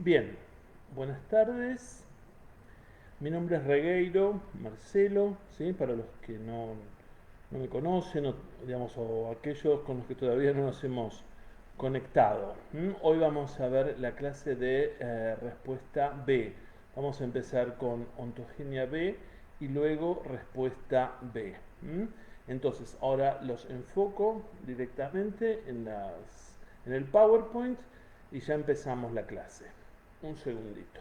Bien, buenas tardes. Mi nombre es Regueiro Marcelo, ¿sí? Para los que no me conocen, digamos, o aquellos con los que todavía no nos hemos conectado. Hoy vamos a ver la clase de respuesta B. Vamos a empezar con ontogenia B y luego respuesta B. Entonces, ahora los enfoco directamente en el PowerPoint y ya empezamos la clase. Un segundito.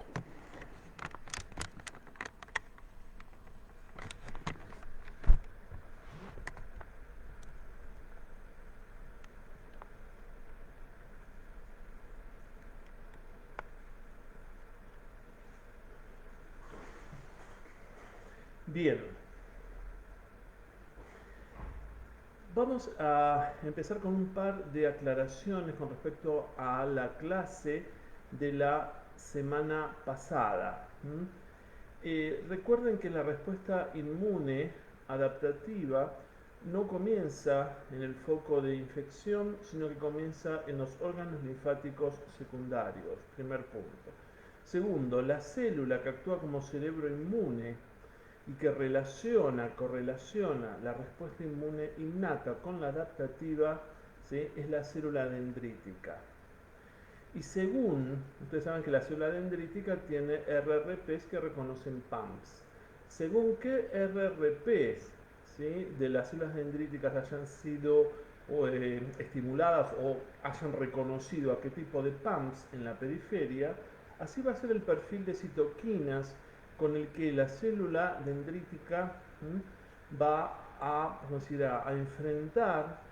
Bien, vamos a empezar con un par de aclaraciones con respecto a la clase de la semana pasada. Recuerden que la respuesta inmune adaptativa no comienza en el foco de infección, sino que comienza en los órganos linfáticos secundarios. Primer punto. Segundo, la célula que actúa como cerebro inmune y que correlaciona la respuesta inmune innata con la adaptativa, ¿sí? Es la célula dendrítica. Y según, ustedes saben que la célula dendrítica tiene RRPs que reconocen PAMPs. Según qué RRPs, ¿sí? De las células dendríticas hayan sido estimuladas o hayan reconocido a qué tipo de PAMPs en la periferia, así va a ser el perfil de citoquinas con el que la célula dendrítica va a enfrentar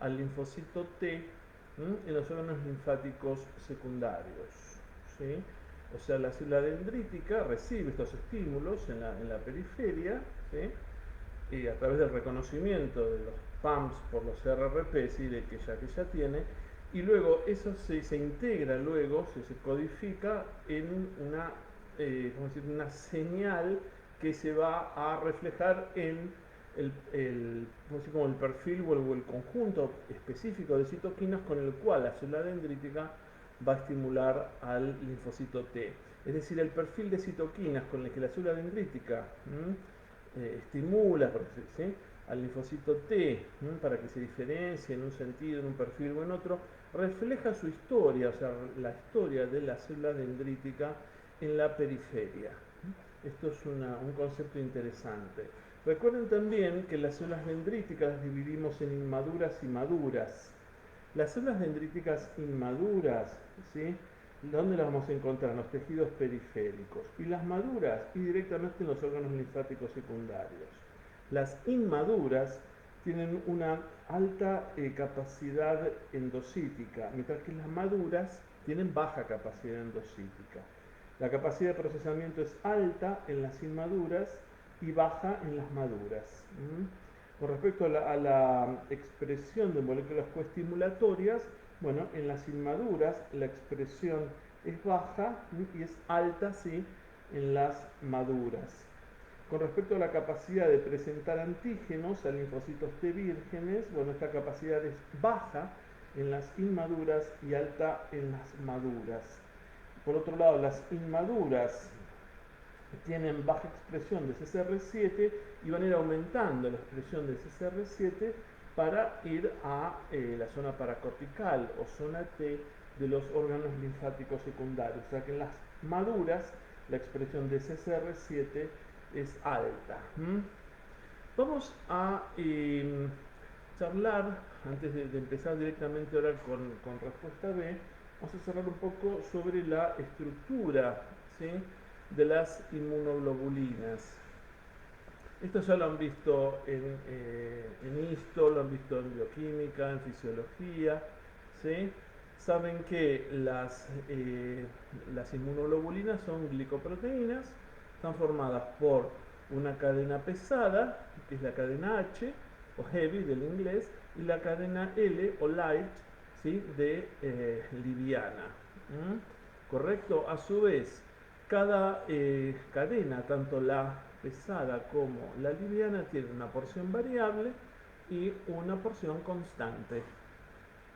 al linfocito T en los órganos linfáticos secundarios. ¿Sí? O sea, la célula dendrítica recibe estos estímulos en la periferia, ¿sí? Y a través del reconocimiento de los PAMPs por los RRP, ¿sí? que ya tiene, y luego eso se integra, luego se codifica en una señal que se va a reflejar en como el perfil o el conjunto específico de citoquinas con el cual la célula dendrítica va a estimular al linfocito T. Es decir, el perfil de citoquinas con el que la célula dendrítica estimula, ¿sí? Al linfocito T para que se diferencie en un sentido, en un perfil o en otro, refleja su historia, o sea, la historia de la célula dendrítica en la periferia. Esto es un concepto interesante. Recuerden también que las células dendríticas las dividimos en inmaduras y maduras. Las células dendríticas inmaduras, ¿sí? ¿Dónde las vamos a encontrar? En los tejidos periféricos. Y las maduras, y directamente en los órganos linfáticos secundarios. Las inmaduras tienen una alta capacidad endocítica, mientras que las maduras tienen baja capacidad endocítica. La capacidad de procesamiento es alta en las inmaduras y baja en las maduras. Con respecto a la expresión de moléculas coestimulatorias, bueno, en las inmaduras la expresión es baja y es alta, sí, en las maduras. Con respecto a la capacidad de presentar antígenos a linfocitos T vírgenes, bueno, esta capacidad es baja en las inmaduras y alta en las maduras. Por otro lado, las inmaduras tienen baja expresión de CCR7 y van a ir aumentando la expresión de CCR7 para ir a la zona paracortical o zona T de los órganos linfáticos secundarios. O sea que en las maduras la expresión de CCR7 es alta. Vamos a charlar, antes de empezar directamente ahora con respuesta B, vamos a charlar un poco sobre la estructura, ¿sí? De las inmunoglobulinas. Esto ya lo han visto en histo, lo han visto en bioquímica, en fisiología, ¿sí? Saben que las inmunoglobulinas son glicoproteínas, están formadas por una cadena pesada, que es la cadena H, o heavy del inglés, y la cadena L, o light, ¿sí? De liviana. ¿Correcto? A su vez, cada cadena, tanto la pesada como la liviana, tiene una porción variable y una porción constante.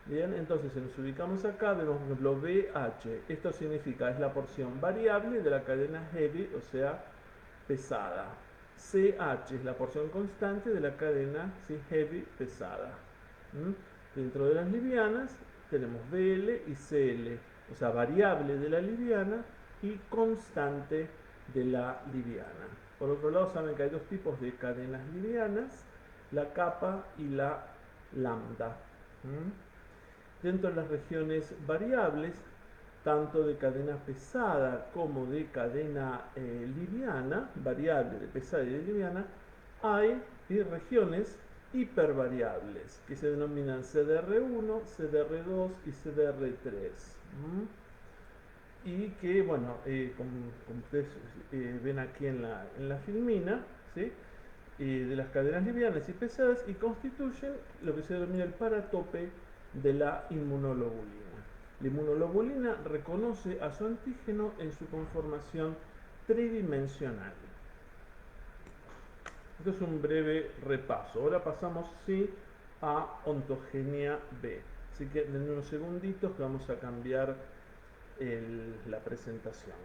Bien, entonces si nos ubicamos acá, vemos por ejemplo BH. Esto significa, es la porción variable de la cadena heavy, o sea, pesada. CH es la porción constante de la cadena, ¿sí? Heavy, pesada. Dentro de las livianas tenemos BL y CL, o sea, variable de la liviana y constante de la liviana. Por otro lado, saben que hay dos tipos de cadenas livianas, la capa y la lambda. Dentro de las regiones variables, tanto de cadena pesada como de cadena liviana, variable de pesada y de liviana, hay regiones hipervariables que se denominan CDR1, CDR2 y CDR3. Y que, bueno, como ustedes ven aquí en la filmina, ¿sí? De las cadenas livianas y pesadas, y constituyen lo que se denomina el paratope de la inmunoglobulina. La inmunoglobulina reconoce a su antígeno en su conformación tridimensional. Esto es un breve repaso. Ahora pasamos sí a ontogenia B. Así que denme unos segunditos que vamos a cambiar la presentación.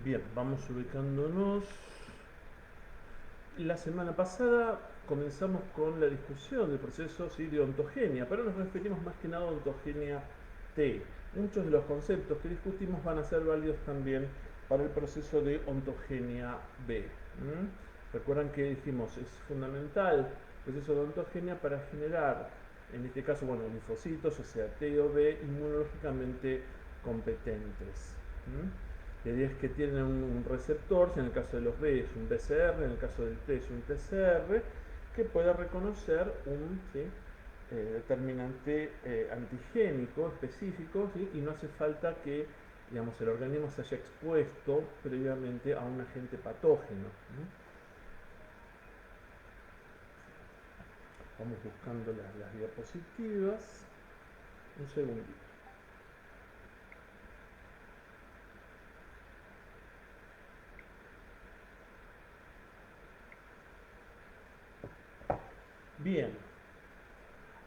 Bien, vamos ubicándonos. La semana pasada comenzamos con la discusión del proceso de ontogenia, pero nos referimos más que nada a ontogenia T. Muchos de los conceptos que discutimos van a ser válidos también para el proceso de ontogenia B. Recuerdan que dijimos, es fundamental el proceso de ontogenia para generar, en este caso, bueno, linfocitos, o sea, T o B, inmunológicamente competentes. La idea es que tienen un receptor, si en el caso de los B es un BCR, en el caso del T es un TCR, que pueda reconocer un determinante antigénico específico, y no hace falta que, digamos, el organismo se haya expuesto previamente a un agente patógeno. Vamos buscando las diapositivas. Un segundito. Bien,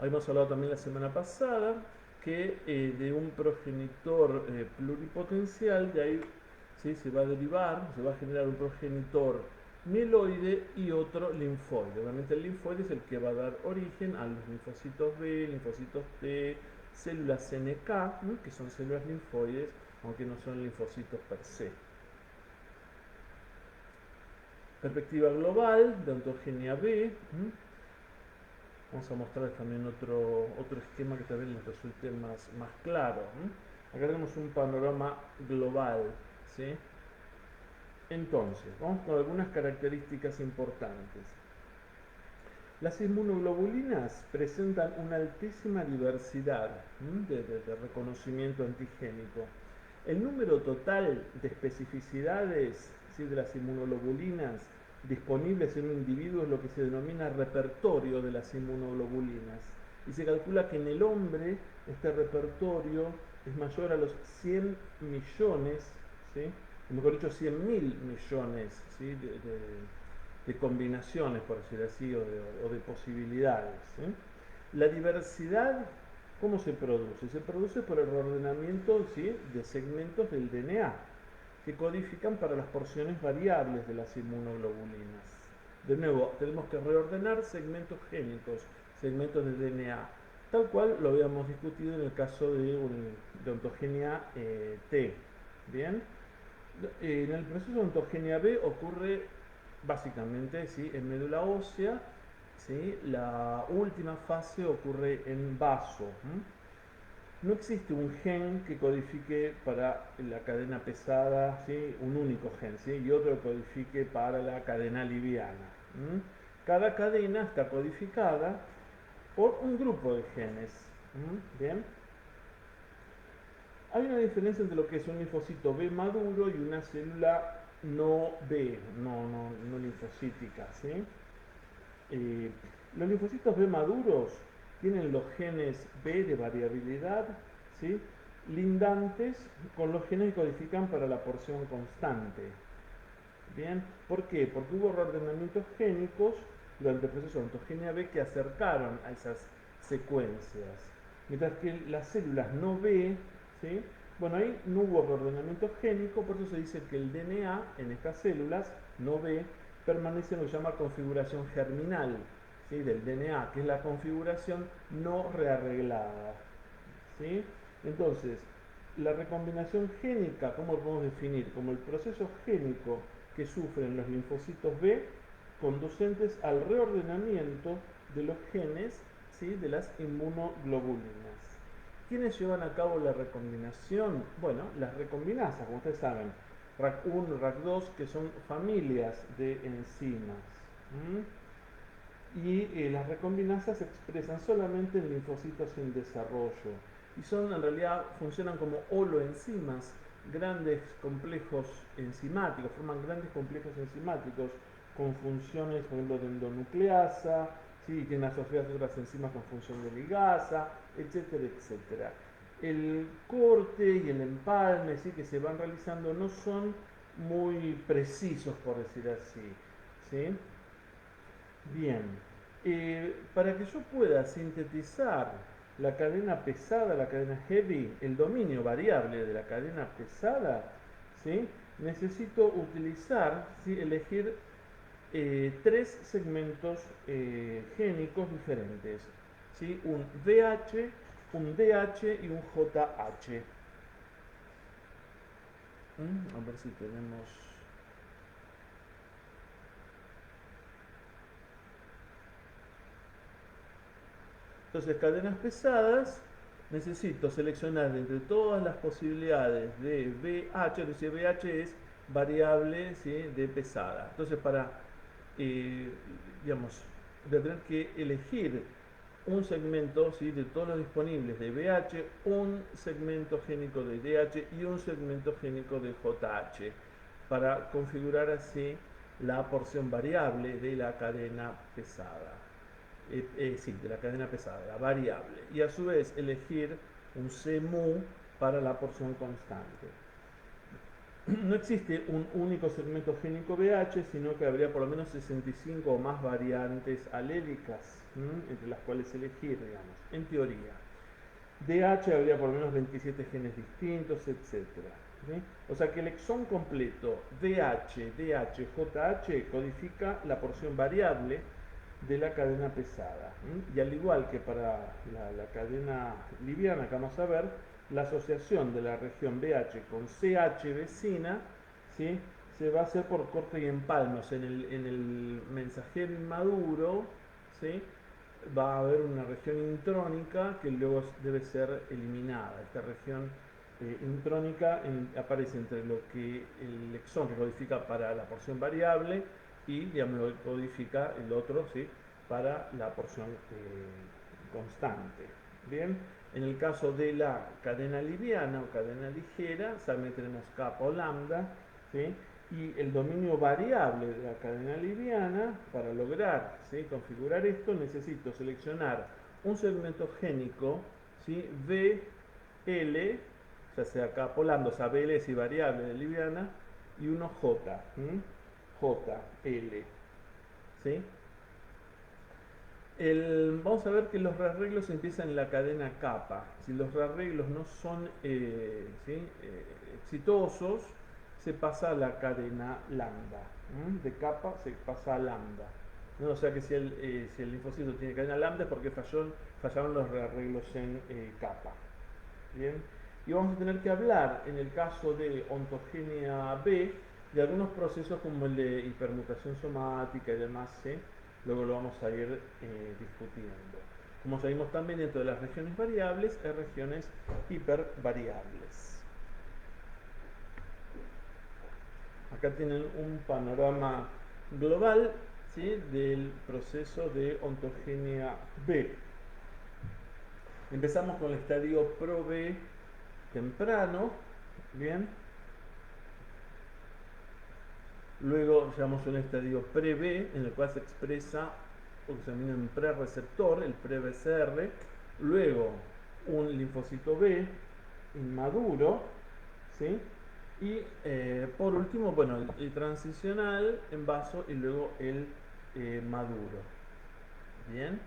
habíamos hablado también la semana pasada que de un progenitor pluripotencial, de ahí ¿sí? se va a derivar, se va a generar un progenitor mieloide y otro linfoide. Obviamente el linfoide es el que va a dar origen a los linfocitos B, linfocitos T, células NK, que son células linfoides, aunque no son linfocitos per se. Perspectiva global de ontogenia B. Vamos a mostrar también otro esquema que también les resulte más claro. Acá tenemos un panorama global. ¿Sí? Entonces, vamos con algunas características importantes. Las inmunoglobulinas presentan una altísima diversidad de reconocimiento antigénico. El número total de especificidades, ¿sí? de las inmunoglobulinas disponibles en un individuo es lo que se denomina repertorio de las inmunoglobulinas. Y se calcula que en el hombre este repertorio es mayor a los 100 millones, ¿sí? o mejor dicho, 100.000 millones, ¿sí? de combinaciones, por decir así, o de posibilidades. La diversidad, ¿cómo se produce? Se produce por el reordenamiento, ¿sí? de segmentos del DNA. que codifican para las porciones variables de las inmunoglobulinas. De nuevo, tenemos que reordenar segmentos génicos, segmentos de DNA, tal cual lo habíamos discutido en el caso de ontogenia T. Bien, en el proceso de ontogenia B ocurre básicamente, ¿sí?, en médula ósea, ¿sí? La última fase ocurre en vaso. No existe un gen que codifique para la cadena pesada, ¿sí?, un único gen, ¿sí?, y otro que codifique para la cadena liviana. Cada cadena está codificada por un grupo de genes. Bien. Hay una diferencia entre lo que es un linfocito B maduro y una célula no B, no linfocítica, ¿sí? Los linfocitos B maduros tienen los genes B de variabilidad, ¿sí?, lindantes con los genes que codifican para la porción constante. Bien, ¿por qué? Porque hubo reordenamientos génicos durante el proceso de ontogenia B que acercaron a esas secuencias. Mientras que las células no B, ¿sí?, bueno, ahí no hubo reordenamiento génico, por eso se dice que el DNA en estas células no B permanece en lo que se llama configuración germinal, ¿sí?, del DNA, que es la configuración no rearreglada, ¿sí? Entonces, la recombinación génica, ¿cómo lo podemos definir? Como el proceso génico que sufren los linfocitos B conducentes al reordenamiento de los genes, ¿sí?, de las inmunoglobulinas. ¿Quiénes llevan a cabo la recombinación? Bueno, las recombinasas, como ustedes saben, RAC1, RAC2, que son familias de enzimas. Y las recombinasas se expresan solamente en linfocitos en desarrollo. Y son, en realidad, funcionan como holoenzimas, grandes complejos enzimáticos, forman grandes complejos enzimáticos con funciones, por ejemplo, de endonucleasa, ¿sí?, tienen asociadas otras enzimas con función de ligasa, etcétera, etcétera. El corte y el empalme, ¿sí?, que se van realizando no son muy precisos, por decir así, ¿sí? Bien, para que yo pueda sintetizar la cadena pesada, la cadena heavy, el dominio variable de la cadena pesada, ¿sí?, necesito utilizar, ¿sí?, elegir tres segmentos génicos diferentes, ¿sí?, un VH, un DH y un JH. A ver si tenemos... Entonces, cadenas pesadas, necesito seleccionar entre todas las posibilidades de VH, es decir, VH es variable, ¿sí?, de pesada. Entonces, para, digamos, de tener que elegir un segmento, ¿sí?, de todos los disponibles de VH, un segmento génico de DH y un segmento génico de JH, para configurar así la porción variable de la cadena pesada. Sí, de la cadena pesada, la variable. Y a su vez elegir un CMU para la porción constante. No existe un único segmento génico VH, sino que habría por lo menos 65 o más variantes alélicas, entre las cuales elegir, digamos, en teoría. DH habría por lo menos 27 genes distintos, etc. ¿Sí? O sea que el exón completo VH, DH, JH codifica la porción variable de la cadena pesada. Y al igual que para la cadena liviana que vamos a ver, la asociación de la región BH con CH vecina, ¿sí?, se va a hacer por corte y empalme. O sea, en el mensajero inmaduro, ¿sí?, va a haber una región intrónica que luego debe ser eliminada. Esta región intrónica aparece entre lo que el exón que codifica para la porción variable y, digamos, lo que codifica el otro, ¿sí?, para la porción constante. Bien, en el caso de la cadena liviana o cadena ligera, solamente tenemos kappa o lambda, ¿sí?, y el dominio variable de la cadena liviana. Para lograr, ¿sí?, configurar esto, necesito seleccionar un segmento génico, ¿sí?, VL, ya sea kappa o lambda, o sea, VL es variable de liviana, y uno J, JL, ¿sí? Vamos a ver que los rearreglos empiezan en la cadena kappa. Si los rearreglos no son ¿sí?, exitosos, se pasa a la cadena lambda. De capa se pasa a lambda. ¿No? O sea que si el linfocito tiene cadena lambda es porque fallaron los rearreglos en capa. Bien. Y vamos a tener que hablar, en el caso de ontogenia B, de algunos procesos como el de hipermutación somática y demás, ¿sí? Luego lo vamos a ir discutiendo. Como sabemos también, dentro de las regiones variables hay regiones hipervariables. Acá tienen un panorama global, ¿sí?, del proceso de ontogenia B. Empezamos con el estadio Pro-B temprano, bien. Luego llegamos a un estadio pre-B, en el cual se expresa lo que se denomina un pre-receptor, el pre-BCR. Luego un linfocito B inmaduro, ¿sí? Y por último, bueno, el transicional en vaso y luego el maduro. Bien.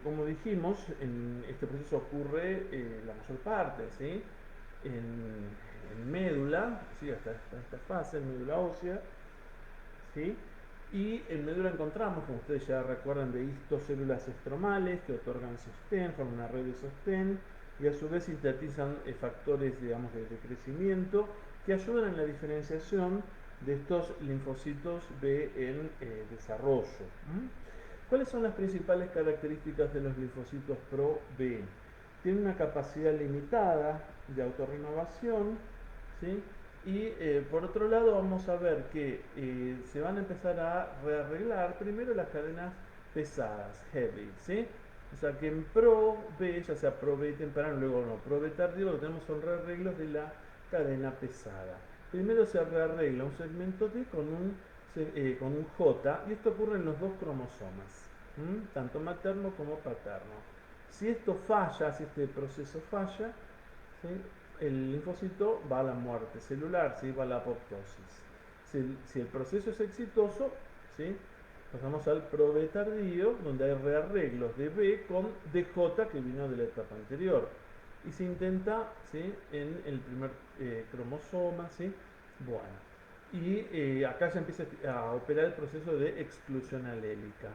Como dijimos, en este proceso ocurre la mayor parte, ¿sí?, en médula, ¿sí?, hasta esta fase, en médula ósea, ¿sí? Y en médula encontramos, como ustedes ya recuerdan, de histocélulas estromales que otorgan sostén, forman una red de sostén y a su vez sintetizan factores, digamos, de crecimiento que ayudan en la diferenciación de estos linfocitos B en desarrollo. ¿Cuáles son las principales características de los linfocitos Pro-B? Tienen una capacidad limitada de autorrenovación, ¿sí? Y por otro lado vamos a ver que se van a empezar a rearreglar primero las cadenas pesadas, heavy, ¿sí? O sea que en Pro-B, ya sea Pro-B temprano, luego no, Pro-B tardío, lo que tenemos son rearreglos de la cadena pesada. Primero se rearregla un segmento D con un J, y esto ocurre en los dos cromosomas, tanto materno como paterno. Si esto falla, si este proceso falla, ¿sí?, el linfocito va a la muerte celular, ¿sí?, va a la apoptosis. Si el proceso es exitoso, ¿sí?, pasamos al Pro-B tardío, donde hay rearreglos de B con DJ que vino de la etapa anterior. Y se intenta, ¿sí?, en el primer cromosoma, ¿sí? Bueno. Y acá ya empieza a operar el proceso de exclusión alélica.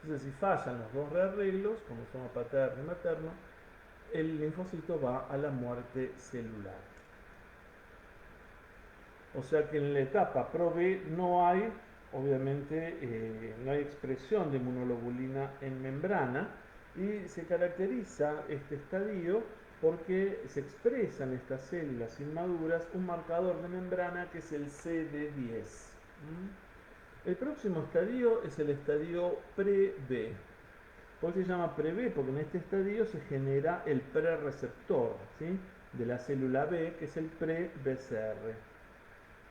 Entonces, si fallan los dos rearreglos, como son paterno y materno, el linfocito va a la muerte celular. O sea que en la etapa Pro-B no hay, obviamente, no hay expresión de inmunoglobulina en membrana, y se caracteriza este estadio porque se expresa en estas células inmaduras un marcador de membrana que es el CD10. El próximo estadio es el estadio pre-B. ¿Por qué se llama pre-B? Porque en este estadio se genera el pre-receptor, ¿sí?, de la célula B, que es el pre-BCR.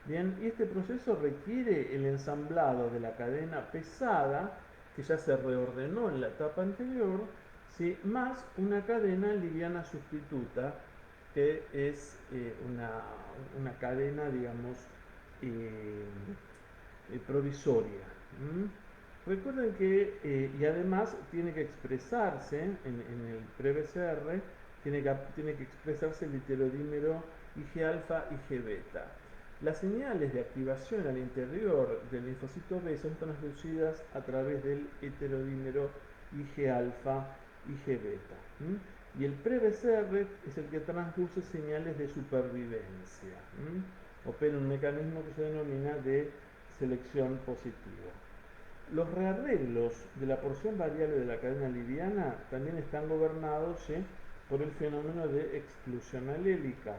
Bien, y este proceso requiere el ensamblado de la cadena pesada, que ya se reordenó en la etapa anterior, ¿sí?, más una cadena liviana sustituta, que es una cadena, digamos, provisoria. Recuerden que, y además tiene que expresarse en el pre-BCR, tiene que expresarse el heterodímero Ig-alfa y Ig-beta. Las señales de activación al interior del linfocito B son transducidas a través del heterodímero Ig-alfa y Ig-beta. Y el pre-BCR es el que transduce señales de supervivencia. Opera un mecanismo que se denomina de selección positiva. Los rearreglos de la porción variable de la cadena liviana también están gobernados, ¿sí?, por el fenómeno de exclusión alélica,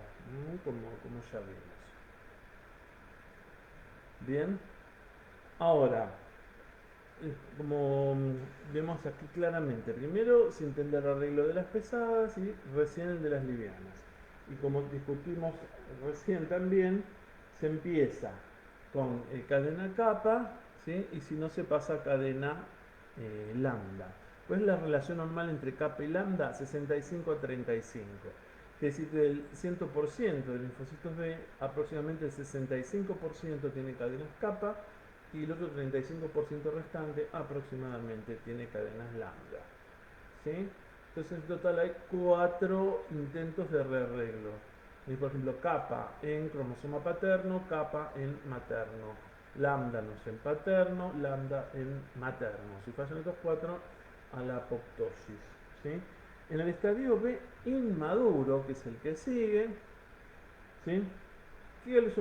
como ya vimos. Bien, ahora, como vemos aquí claramente, primero se intenta el arreglo de las pesadas y recién el de las livianas. Y como discutimos recién también, se empieza con cadena kappa, ¿sí?, y si no se pasa a cadena lambda. ¿Cuál es la relación normal entre kappa y lambda? 65 a 35. Es decir, del 100% de linfocitos B, aproximadamente el 65% tiene cadenas kappa y el otro 35% restante aproximadamente tiene cadenas lambda. ¿Sí? Entonces en total hay 4 intentos de rearreglo. Y por ejemplo, kappa en cromosoma paterno, kappa en materno. Lambda no es en paterno, lambda en materno. Si fallan estos cuatro, a la apoptosis. ¿Sí? En el estadio B inmaduro, que es el que sigue, ¿sí?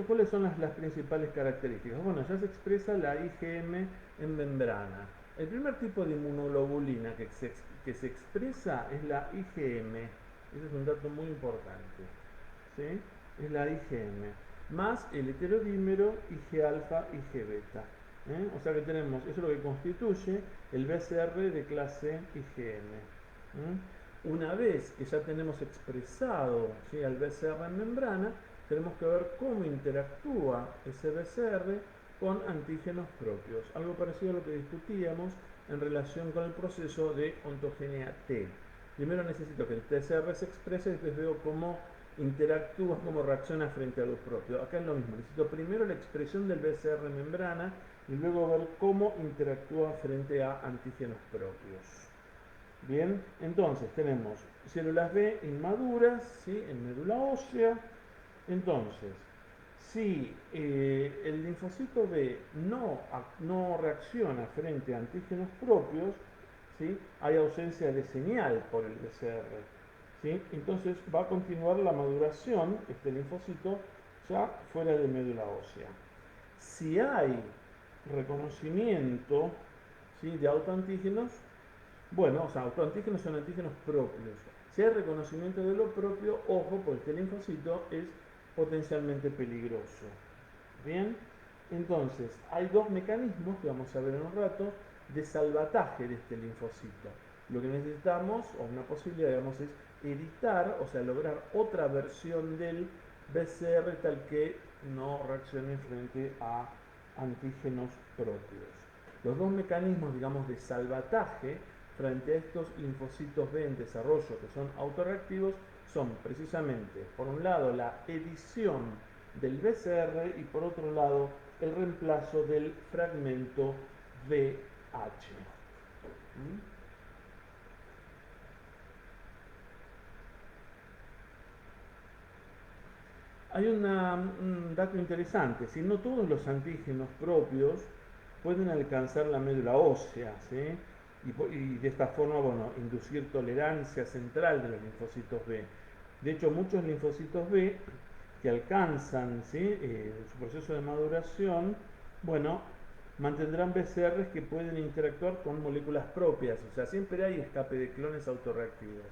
¿Cuáles son las principales características? Bueno, ya se expresa la IgM en membrana. El primer tipo de inmunoglobulina que se expresa es la IgM. Ese es un dato muy importante. ¿Sí? Es la IgM. Más el heterodímero Ig alfa, Ig beta. O sea que tenemos, eso es lo que constituye el BCR de clase IgM. Una vez que ya tenemos expresado, ¿sí?, al BCR en membrana, tenemos que ver cómo interactúa ese BCR con antígenos propios. Algo parecido a lo que discutíamos en relación con el proceso de ontogenia T. Primero necesito que el TCR se exprese y después veo cómo interactúa, cómo reacciona frente a los propios. Acá es lo mismo, necesito primero la expresión del BCR en membrana y luego ver cómo interactúa frente a antígenos propios. Bien, entonces tenemos células B inmaduras, ¿sí?, en médula ósea. Entonces, si el linfocito B no reacciona frente a antígenos propios, ¿sí?, hay ausencia de señal por el BCR. ¿Sí? Entonces va a continuar la maduración, este linfocito, ya fuera de médula ósea. Si hay reconocimiento, ¿sí?, de autoantígenos, bueno, o sea, autoantígenos son antígenos propios. Si hay reconocimiento de lo propio, ojo, porque este linfocito es potencialmente peligroso. Bien, entonces hay dos mecanismos que vamos a ver en un rato de salvataje de este linfocito. Lo que necesitamos, o una posibilidad, digamos, es editar, o sea, lograr otra versión del BCR tal que no reaccione frente a antígenos propios. Los dos mecanismos, digamos, de salvataje frente a estos linfocitos B en desarrollo que son autorreactivos son precisamente, por un lado, la edición del BCR y por otro lado, el reemplazo del fragmento VH. Hay un dato interesante, si no todos los antígenos propios pueden alcanzar la médula ósea, ¿sí?, y de esta forma, bueno, inducir tolerancia central de los linfocitos B. De hecho, muchos linfocitos B que alcanzan, ¿sí?, su proceso de maduración, bueno, mantendrán BCRs que pueden interactuar con moléculas propias, o sea, siempre hay escape de clones autorreactivos.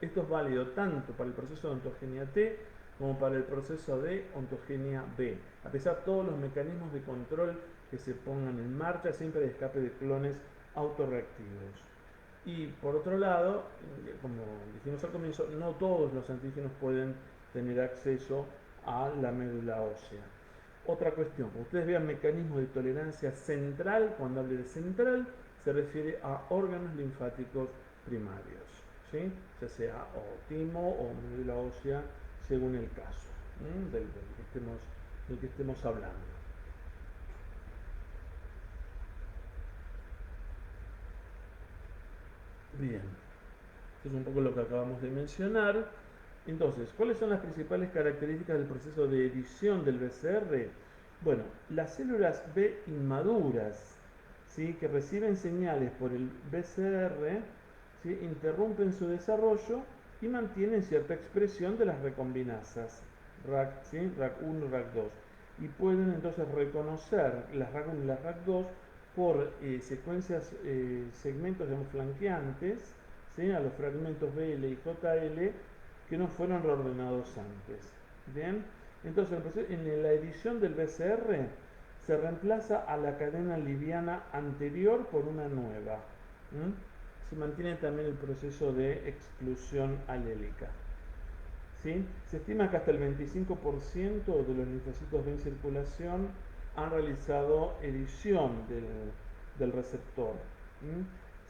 Esto es válido tanto para el proceso de ontogenia T como para el proceso de ontogenia B. A pesar de todos los mecanismos de control que se pongan en marcha, siempre hay escape de clones autorreactivos. Y por otro lado, como dijimos al comienzo, no todos los antígenos pueden tener acceso a la médula ósea. Otra cuestión, ustedes vean mecanismos de tolerancia central, cuando hable de central, se refiere a órganos linfáticos primarios, ¿sí?, ya sea o timo o médula ósea, según el caso del que estemos hablando. Bien, esto es un poco lo que acabamos de mencionar. Entonces, ¿cuáles son las principales características del proceso de edición del BCR? Bueno, las células B inmaduras, ¿sí?, que reciben señales por el BCR, ¿sí?, interrumpen su desarrollo y mantienen cierta expresión de las recombinasas RAC, ¿sí?, RAC1 y RAC2. Y pueden entonces reconocer las RAC1 y las RAC2 por secuencias, segmentos, digamos, flanqueantes, ¿sí?, a los fragmentos BL y JL que no fueron reordenados antes. Bien, entonces en la edición del BCR se reemplaza a la cadena liviana anterior por una nueva. Se mantiene también el proceso de exclusión alélica. ¿Sí? Se estima que hasta el 25% de los linfocitos B en circulación han realizado edición del receptor.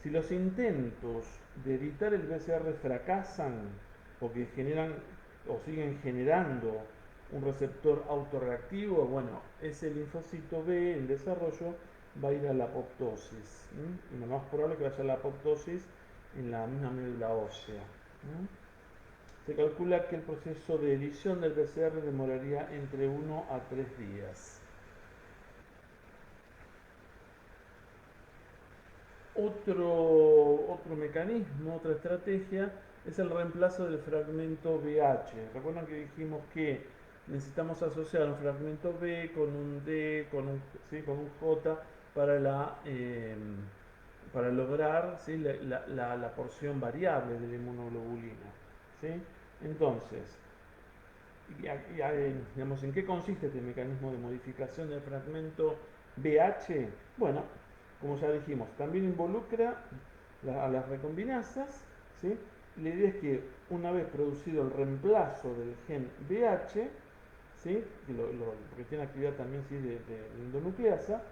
Si los intentos de editar el BCR fracasan porque generan o siguen generando un receptor autorreactivo, bueno, ese linfocito B en desarrollo va a ir a la apoptosis. Y lo más probable es que vaya a la apoptosis en la misma médula ósea. Se calcula que el proceso de edición del PCR demoraría entre 1 a 3 días. Otro mecanismo, otra estrategia, es el reemplazo del fragmento BH. Recuerdan que dijimos que necesitamos asociar un fragmento B con un D, ¿sí? Con un J para, para lograr, ¿sí? La porción variable de la inmunoglobulina. ¿Sí? Entonces, digamos, ¿en qué consiste este mecanismo de modificación del fragmento BH? Bueno, como ya dijimos, también involucra a las recombinasas, ¿sí? La idea es que una vez producido el reemplazo del gen BH, ¿sí? Porque tiene actividad también, ¿sí? de endonucleasa,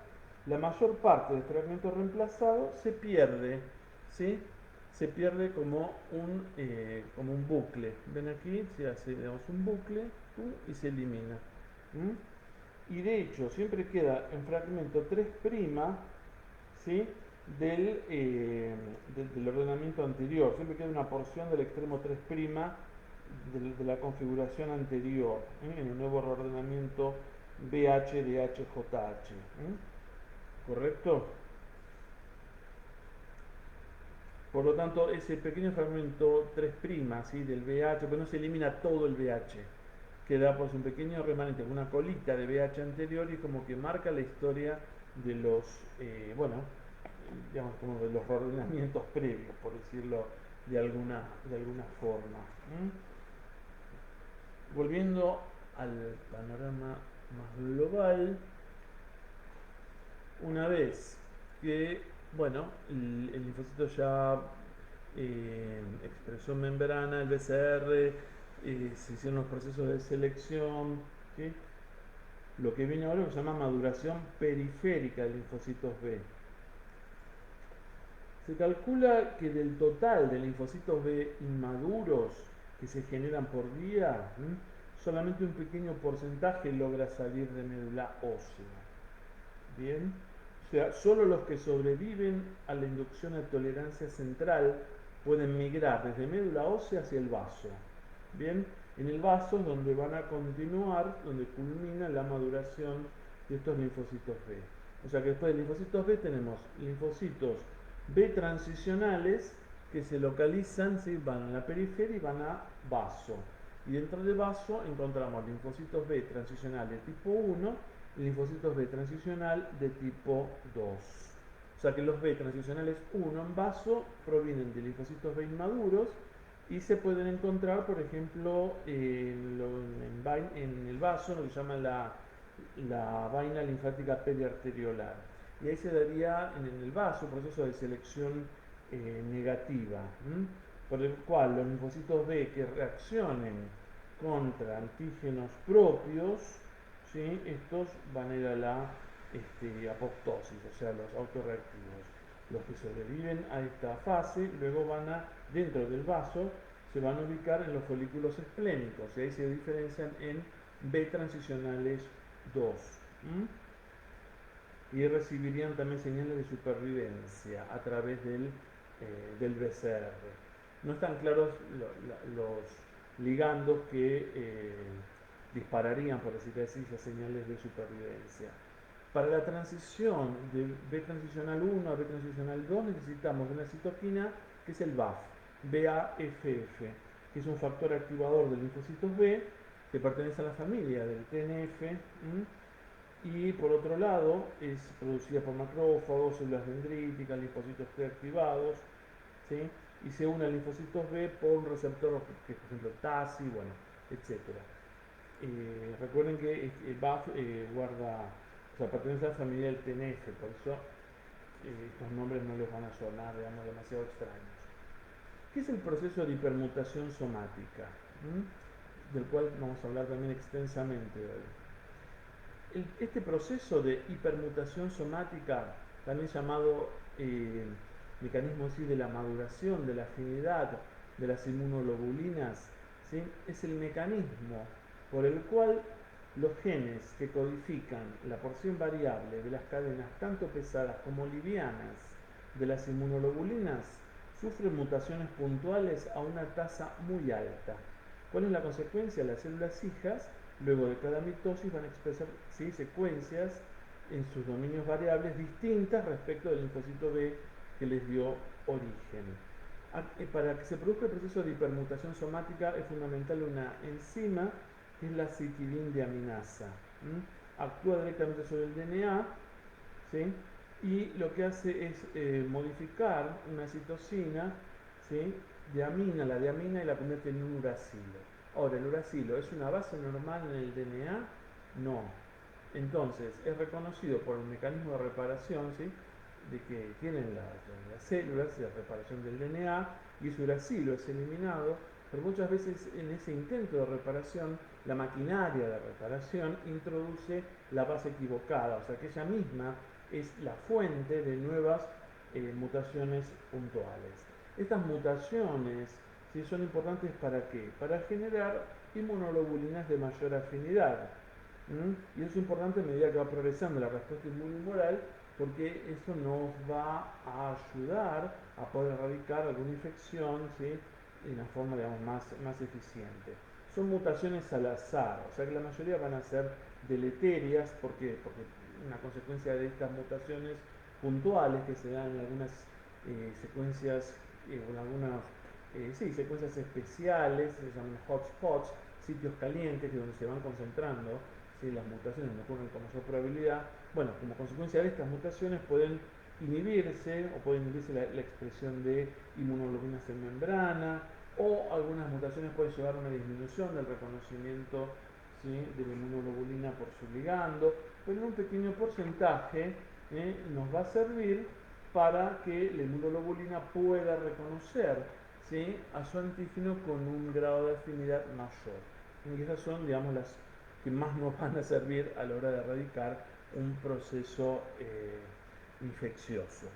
la mayor parte del fragmento reemplazado se pierde, ¿sí? Se pierde como un bucle. Ven aquí, si hacemos un bucle y se elimina. Y de hecho, siempre queda en fragmento 3', ¿sí? Del ordenamiento anterior. Siempre queda una porción del extremo 3' de la configuración anterior, en el nuevo ordenamiento BH-DH-JH. ¿Correcto? Por lo tanto, ese pequeño fragmento 3', ¿sí? Del BH, pero no se elimina todo el BH. Queda pues un pequeño remanente, una colita de BH anterior y como que marca la historia de los, bueno, digamos como de los ordenamientos previos, por decirlo de alguna forma. Volviendo al panorama más global, una vez que, bueno, el linfocito ya expresó membrana, el BCR, se hicieron los procesos de selección, ¿sí? Lo que viene ahora se llama maduración periférica de linfocitos B. Se calcula que del total de linfocitos B inmaduros que se generan por día, solamente un pequeño porcentaje logra salir de médula ósea. Bien, o sea, solo los que sobreviven a la inducción a tolerancia central pueden migrar desde médula ósea hacia el vaso. Bien, en el vaso es donde van a continuar, donde culmina la maduración de estos linfocitos B. O sea que después de linfocitos B tenemos linfocitos B transicionales que se localizan, ¿sí? Van a la periferia y van a vaso. Y dentro de vaso encontramos linfocitos B transicionales tipo 1 y linfocitos B transicional de tipo 2. O sea que los B transicionales 1 en vaso provienen de linfocitos B inmaduros y se pueden encontrar, por ejemplo, en el vaso, lo que se llama la vaina linfática periarteriolar. Y ahí se daría en el vaso un proceso de selección negativa, por el cual los linfocitos B que reaccionen contra antígenos propios, ¿sí? Estos van a ir a la apoptosis, o sea, los autorreactivos. Los que sobreviven a esta fase luego van a, dentro del vaso, se van a ubicar en los folículos esplénicos y ahí se diferencian en B transicionales 2. Y recibirían también señales de supervivencia a través del BCR. No están claros los ligandos que dispararían, por decirlo así, esas señales de supervivencia. Para la transición de B transicional 1 a B transicional 2 necesitamos una citoquina que es el BAFF, que es un factor activador de linfocitos B que pertenece a la familia del TNF, y por otro lado es producida por macrófagos, células dendríticas, linfocitos T activados, ¿sí? Y se une a linfocitos B por un receptor que es, por ejemplo, TACI, bueno, etc. Recuerden que el BAF guarda, o sea, pertenece a la familia del TNF, por eso estos nombres no les van a sonar, digamos, demasiado extraños. ¿Qué es el proceso de hipermutación somática? Del cual vamos a hablar también extensamente hoy. Este proceso de hipermutación somática, también llamado mecanismo así de la maduración, de la afinidad de las inmunoglobulinas, ¿sí? Es el mecanismo por el cual los genes que codifican la porción variable de las cadenas tanto pesadas como livianas de las inmunoglobulinas sufren mutaciones puntuales a una tasa muy alta. ¿Cuál es la consecuencia? Las células hijas, luego de cada mitosis, van a expresar, ¿sí?, secuencias en sus dominios variables distintas respecto del linfocito B que les dio origen. Para que se produzca el proceso de hipermutación somática es fundamental una enzima que es la citidindeaminasa. Actúa directamente sobre el DNA, ¿sí?, y lo que hace es modificar una citosina, ¿sí?, la diamina, y la convierte en un uracilo. Ahora, ¿el uracilo es una base normal en el DNA? No. Entonces, es reconocido por el mecanismo de reparación, ¿sí?, de que tienen las células de reparación del DNA, y ese uracilo es eliminado, pero muchas veces en ese intento de reparación, la maquinaria de reparación introduce la base equivocada, o sea que ella misma es la fuente de nuevas mutaciones puntuales. Estas mutaciones, ¿sí?, son importantes ¿para qué? Para generar inmunoglobulinas de mayor afinidad. Y eso es importante a medida que va progresando la respuesta inmunológica, porque eso nos va a ayudar a poder erradicar alguna infección, ¿sí?, de una forma, digamos, más eficiente. Son mutaciones al azar, o sea que la mayoría van a ser deleterias. ¿Por qué? Porque una consecuencia de estas mutaciones puntuales que se dan en algunas secuencias, en algunas secuencias especiales, se llaman hotspots, sitios calientes, donde se van concentrando, ¿sí?, las mutaciones no ocurren con mayor probabilidad. Bueno, como consecuencia de estas mutaciones pueden inhibirse la expresión de inmunoglobulinas en membrana, o algunas mutaciones pueden llevar a una disminución del reconocimiento, ¿sí?, de la inmunoglobulina por su ligando, pero en un pequeño porcentaje nos va a servir para que la inmunoglobulina pueda reconocer, ¿sí?, a su antígeno con un grado de afinidad mayor. Y esas son, digamos, las que más nos van a servir a la hora de erradicar un proceso infeccioso.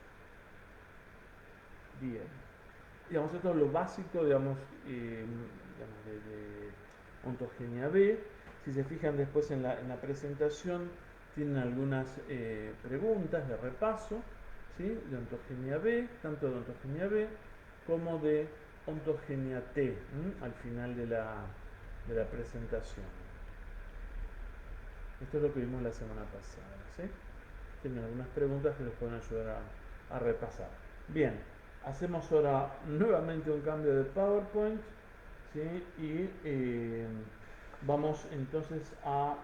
Bien. Digamos, esto es lo básico, digamos, de ontogenia B. Si se fijan después en la presentación, tienen algunas preguntas de repaso, ¿sí?, de ontogenia B, tanto de ontogenia B como de ontogenia T, al final de la presentación. Esto es lo que vimos la semana pasada, ¿sí? Tienen algunas preguntas que les pueden ayudar a repasar. Bien, hacemos ahora nuevamente un cambio de PowerPoint, ¿sí?, y vamos entonces a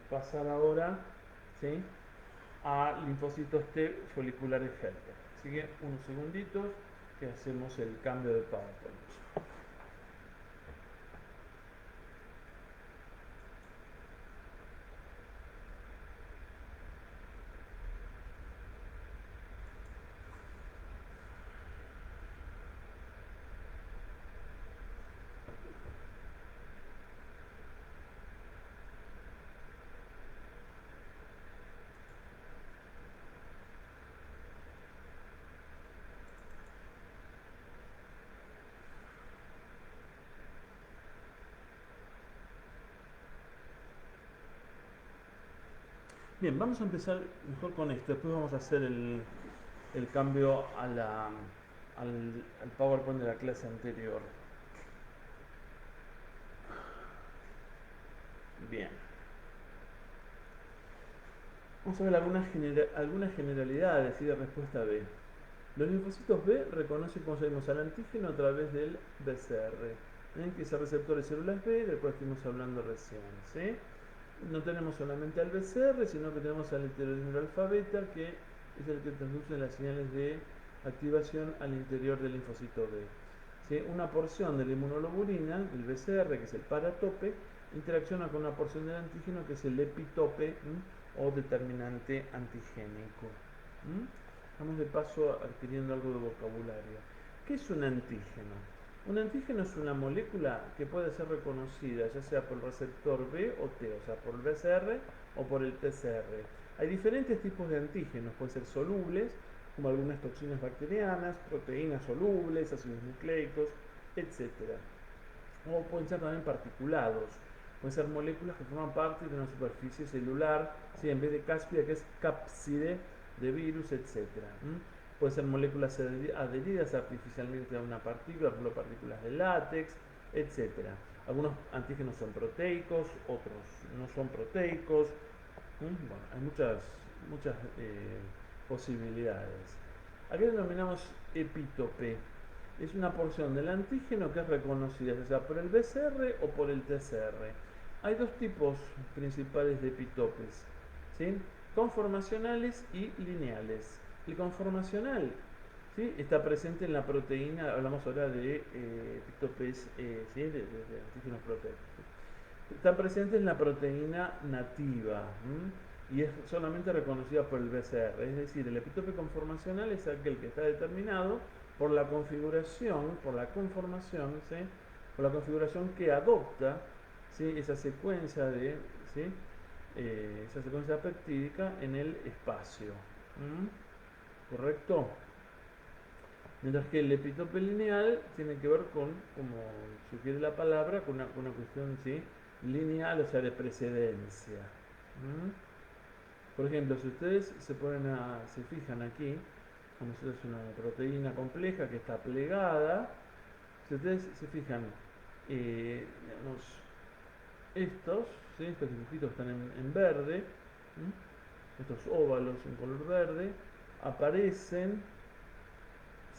pasar ahora, ¿sí?, a linfocitos T foliculares helper. Así que unos segunditos que hacemos el cambio de PowerPoint. Bien, vamos a empezar mejor con esto, después vamos a hacer el cambio al PowerPoint de la clase anterior. Bien. Vamos a ver algunas generalidades de respuesta B. Los linfocitos B reconocen, como sabemos, al antígeno a través del BCR, que es el receptor de células B, del cual estuvimos hablando recién, ¿sí? No tenemos solamente al BCR, sino que tenemos al heterodinero beta, que es el que transduce las señales de activación al interior del linfocito B. ¿Sí? Una porción de la inmunoglobulina, el BCR, que es el paratope, interacciona con una porción del antígeno, que es el epitope, o determinante antigénico. Vamos de paso adquiriendo algo de vocabulario. ¿Qué es un antígeno? Un antígeno es una molécula que puede ser reconocida ya sea por el receptor B o T, o sea, por el BCR o por el PCR. Hay diferentes tipos de antígenos, pueden ser solubles, como algunas toxinas bacterianas, proteínas solubles, ácidos nucleicos, etc. O pueden ser también particulados, pueden ser moléculas que forman parte de una superficie celular, ¿sí?, en vez de cáspide, que es cápside de virus, etc. Pueden ser moléculas adheridas artificialmente a una partícula, por ejemplo partículas de látex, etc. Algunos antígenos son proteicos, otros no son proteicos. Bueno, hay muchas posibilidades. Aquí denominamos epítope. Es una porción del antígeno que es reconocida ya sea por el BCR o por el TCR. Hay dos tipos principales de epitopes, ¿sí? Conformacionales y lineales. El conformacional, ¿sí?, está presente en la proteína, hablamos ahora de epitopes, ¿sí?, de antígenos proteicos. Está presente en la proteína nativa, y es solamente reconocida por el BCR. Es decir, el epitope conformacional es aquel que está determinado por la configuración, por la conformación, ¿sí?, por la configuración que adopta, ¿sí?, esa secuencia de, ¿sí?, esa secuencia peptídica en el espacio. ¿Correcto? Mientras que el epitope lineal tiene que ver con, como sugiere la palabra, con una cuestión, ¿sí?, lineal, o sea, de precedencia. Por ejemplo, si ustedes se fijan aquí, como si es una proteína compleja que está plegada, si ustedes se fijan, digamos, estos, ¿sí?, estos dibujitos están en verde, estos óvalos en color verde, aparecen,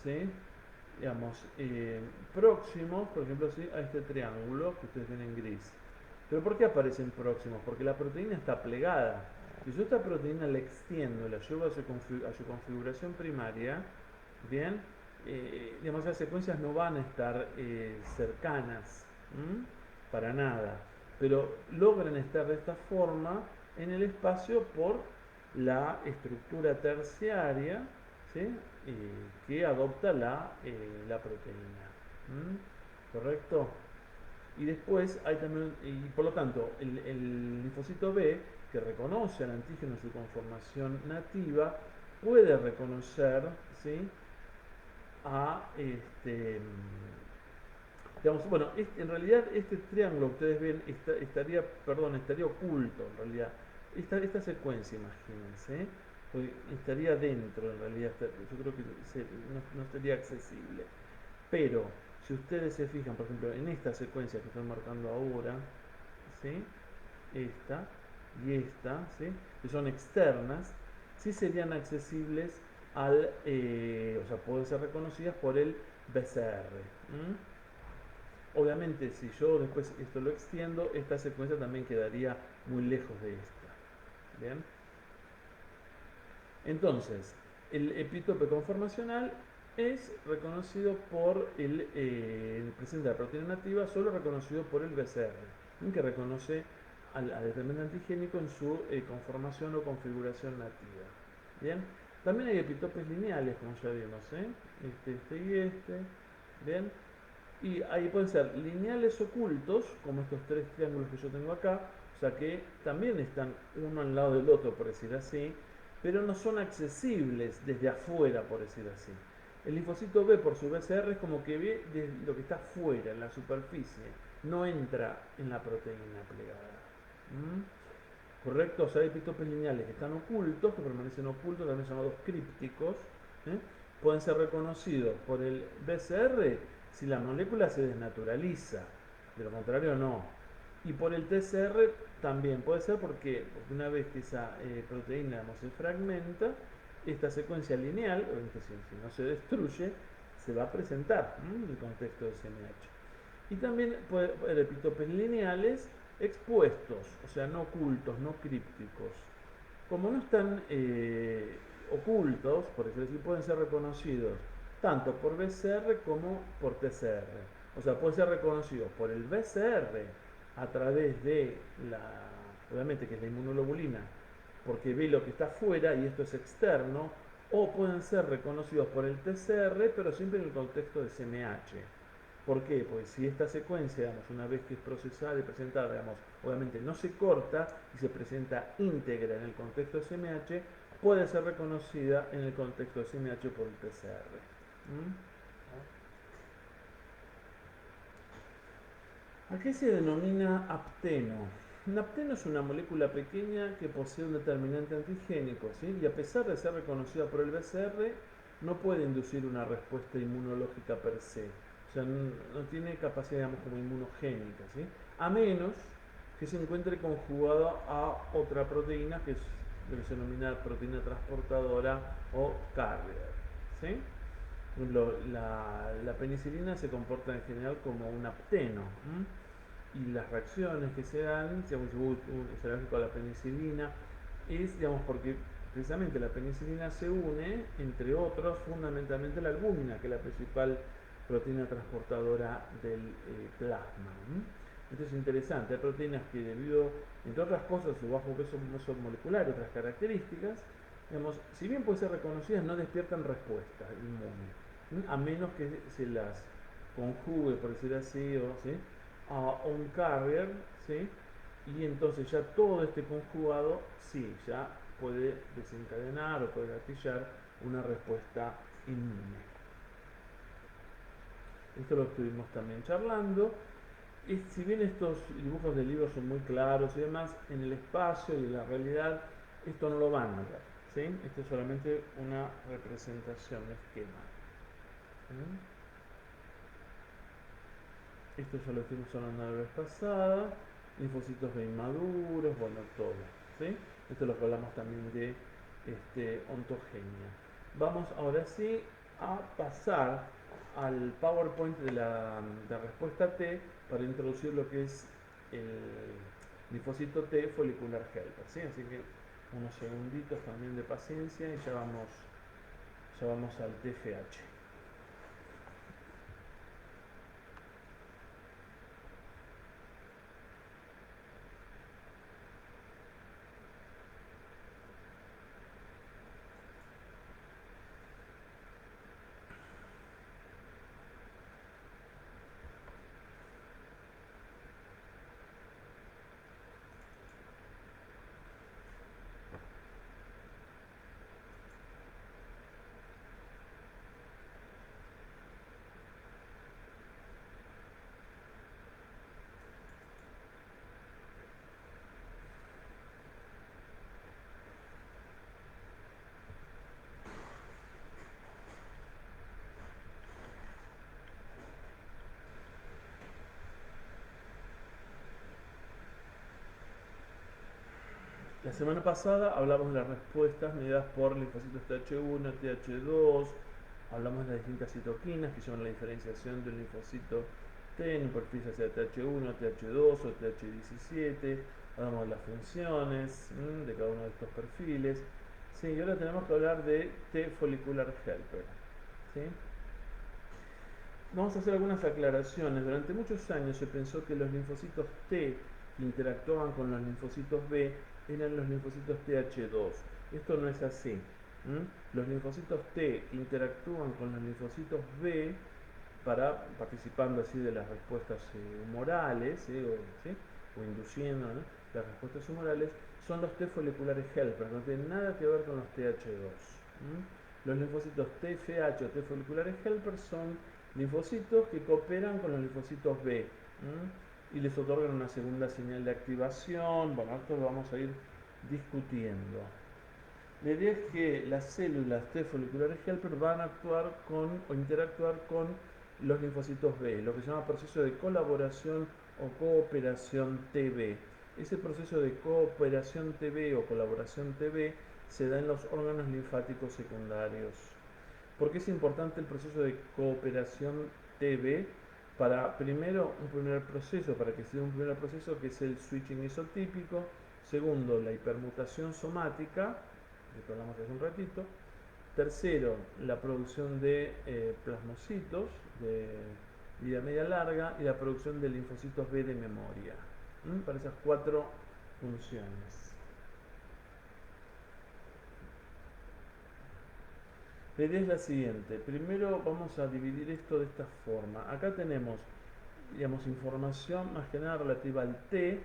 ¿sí?, digamos, próximos, por ejemplo, ¿sí?, a este triángulo que ustedes ven en gris. ¿Pero por qué aparecen próximos? Porque la proteína está plegada. Si yo esta proteína la extiendo, la llevo a su configuración primaria, bien, digamos, las secuencias no van a estar cercanas, para nada, pero logran estar de esta forma en el espacio por la estructura terciaria, ¿sí?, que adopta la proteína. ¿Correcto? Y después hay también, y por lo tanto, el linfocito B, que reconoce al antígeno en su conformación nativa, puede reconocer, ¿sí?, a digamos, bueno, en realidad este triángulo que ustedes ven estaría oculto en realidad. Esta secuencia, imagínense, estaría dentro en realidad, yo creo que no estaría accesible. Pero si ustedes se fijan, por ejemplo, en esta secuencia que estoy marcando ahora, ¿sí?, esta y esta, ¿sí?, que son externas, sí serían accesibles o sea, pueden ser reconocidas por el BCR. Obviamente, si yo después esto lo extiendo, esta secuencia también quedaría muy lejos de esta. ¿Bien? Entonces, el epítope conformacional es reconocido por el presente de la proteína nativa, solo reconocido por el BCR, que reconoce al determinante antigénico en su conformación o configuración nativa. Bien, también hay epitopes lineales, como ya vimos, este y este. Bien, y ahí pueden ser lineales ocultos, como estos tres triángulos que yo tengo acá, o sea que también están uno al lado del otro, por decir así, pero no son accesibles desde afuera, por decir así. El linfocito B por su BCR es como que ve desde lo que está afuera, en la superficie, no entra en la proteína plegada. ¿Correcto? O sea, hay epitopes lineales que están ocultos, que permanecen ocultos, también llamados crípticos, pueden ser reconocidos por el BCR si la molécula se desnaturaliza, de lo contrario no. Y por el TCR también puede ser porque una vez que esa proteína, digamos, se fragmenta, esta secuencia lineal, obviamente si no se destruye, se va a presentar en el contexto de CMH. Y también puede haber epitopes lineales expuestos, o sea, no ocultos, no crípticos. Como no están ocultos, por decirlo así, pueden ser reconocidos tanto por BCR como por TCR. O sea, puede ser reconocido por el BCR a través de obviamente que es la inmunoglobulina, porque ve lo que está afuera y esto es externo, o pueden ser reconocidos por el TCR, pero siempre en el contexto de CMH. ¿Por qué? Pues si esta secuencia, digamos, una vez que es procesada y presentada, digamos, obviamente no se corta y se presenta íntegra en el contexto de CMH, puede ser reconocida en el contexto de CMH por el PCR. ¿A qué se denomina apteno? Un apteno es una molécula pequeña que posee un determinante antigénico, ¿sí?, y a pesar de ser reconocida por el BCR, no puede inducir una respuesta inmunológica per se. O O sea, no tiene capacidad, digamos, como inmunogénica, ¿sí? A menos que se encuentre conjugado a otra proteína que es lo que se denomina proteína transportadora o carrier, ¿sí? Por ejemplo, la penicilina se comporta en general como un apteno, ¿m? Y las reacciones que se dan, digamos, es alérgico a la penicilina, es, digamos, porque precisamente la penicilina se une, entre otros, fundamentalmente la albúmina, que es la principal proteína transportadora del plasma. Esto es interesante, hay proteínas que debido, entre otras cosas, su bajo peso molecular y otras características, digamos, si bien pueden ser reconocidas, no despiertan respuesta inmune, a menos que se las conjugue, por decir así, o, ¿sí? A un carrier, ¿sí? Y entonces ya todo este conjugado, sí, ya puede desencadenar o puede gatillar una respuesta inmune. Esto lo estuvimos también charlando. Y si bien estos dibujos del libro son muy claros y demás, en el espacio y en la realidad esto no lo van a ver, ¿sí? Esto es solamente una representación, un esquema. Esto ya lo estuvimos hablando la vez pasada. Linfocitos B inmaduros, bueno, todo, ¿sí? Esto es lo que hablamos también de ontogenia. Vamos ahora sí a pasar al PowerPoint de la respuesta T para introducir lo que es el linfocito T folicular helper, ¿sí? Así que unos segunditos también de paciencia y ya vamos al TFH. La semana pasada hablamos de las respuestas medidas por linfocitos TH1, TH2, hablamos de las distintas citoquinas que llevan la diferenciación del linfocito T en superficie hacia TH1, TH2 o TH17, hablamos de las funciones de cada uno de estos perfiles. Sí, y ahora tenemos que hablar de T follicular helper. ¿Sí? Vamos a hacer algunas aclaraciones. Durante muchos años se pensó que los linfocitos T que interactuaban con los linfocitos B eran los linfocitos TH2. Esto no es así. Los linfocitos T que interactúan con los linfocitos B para participando así de las respuestas humorales, o induciendo, ¿no?, las respuestas humorales, son los T foliculares helper, no tienen nada que ver con los TH2. Los linfocitos TFH o T foliculares helper son linfocitos que cooperan con los linfocitos B y les otorgan una segunda señal de activación. Bueno, esto lo vamos a ir discutiendo. La idea es que las células T foliculares helper van a actuar con o interactuar con los linfocitos B, lo que se llama proceso de colaboración o cooperación TB. Ese proceso de cooperación TB o colaboración TB se da en los órganos linfáticos secundarios. ¿Por qué es importante el proceso de cooperación TB? Para primero un primer proceso, para que se dé un primer proceso que es el switching isotípico. Segundo, la hipermutación somática, de que hablamos hace un ratito. Tercero, la producción de plasmocitos de vida media larga y la producción de linfocitos B de memoria. Para esas 4 funciones. La idea es la siguiente. Primero vamos a dividir esto de esta forma. Acá tenemos, digamos, información más que nada relativa al T,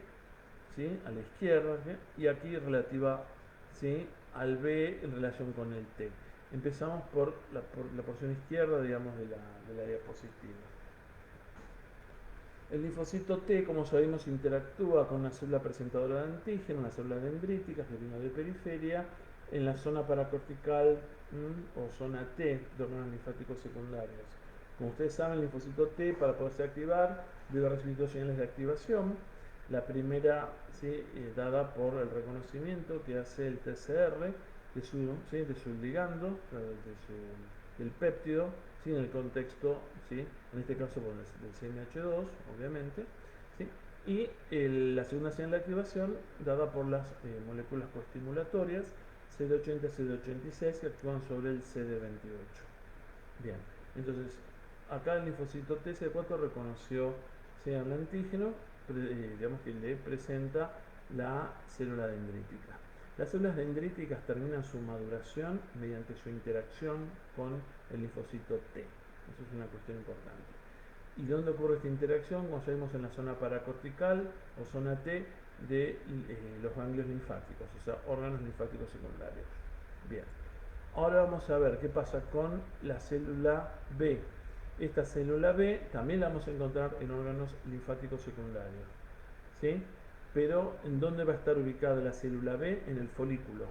¿sí?, a la izquierda, ¿sí?, y aquí relativa, ¿sí?, al B en relación con el T. Empezamos por la porción izquierda, digamos, de la diapositiva. El linfocito T, como sabemos, interactúa con una célula presentadora de antígeno, una célula dendrítica que vino de periferia, en la zona paracortical o zona T de órganos linfáticos secundarios. Como ustedes saben, el linfocito T, para poderse activar, debe recibir dos señales de activación. La primera, ¿sí?, dada por el reconocimiento que hace el TCR de su, ¿sí?, de su ligando, del péptido, ¿sí?, en el contexto, ¿sí?, en este caso por del CMH2, obviamente, ¿sí?, y la segunda señal de activación dada por las moléculas coestimulatorias CD80 y CD86 que actúan sobre el CD28. Bien, entonces acá el linfocito T CD4 reconoció sea un antígeno, digamos que le presenta la célula dendrítica. Las células dendríticas terminan su maduración mediante su interacción con el linfocito T. Eso es una cuestión importante. ¿Y dónde ocurre esta interacción? Como sabemos, en la zona paracortical o zona T de los ganglios linfáticos, o sea, órganos linfáticos secundarios. Bien, ahora vamos a ver qué pasa con la célula B. Esta célula B también la vamos a encontrar en órganos linfáticos secundarios, ¿sí? Pero ¿en dónde va a estar ubicada la célula B? En el folículo.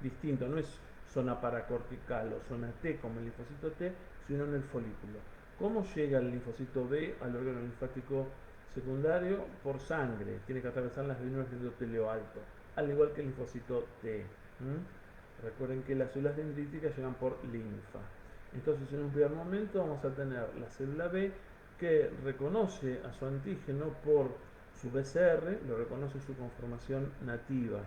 Distinto, no es zona paracortical o zona T como el linfocito T, sino en el folículo. ¿Cómo llega el linfocito B al órgano linfático secundario? Por sangre, tiene que atravesar las venas del endotelio alto, al igual que el linfocito T. Recuerden que las células dendríticas llegan por linfa. Entonces, en un primer momento vamos a tener la célula B que reconoce a su antígeno por su BCR, lo reconoce su conformación nativa.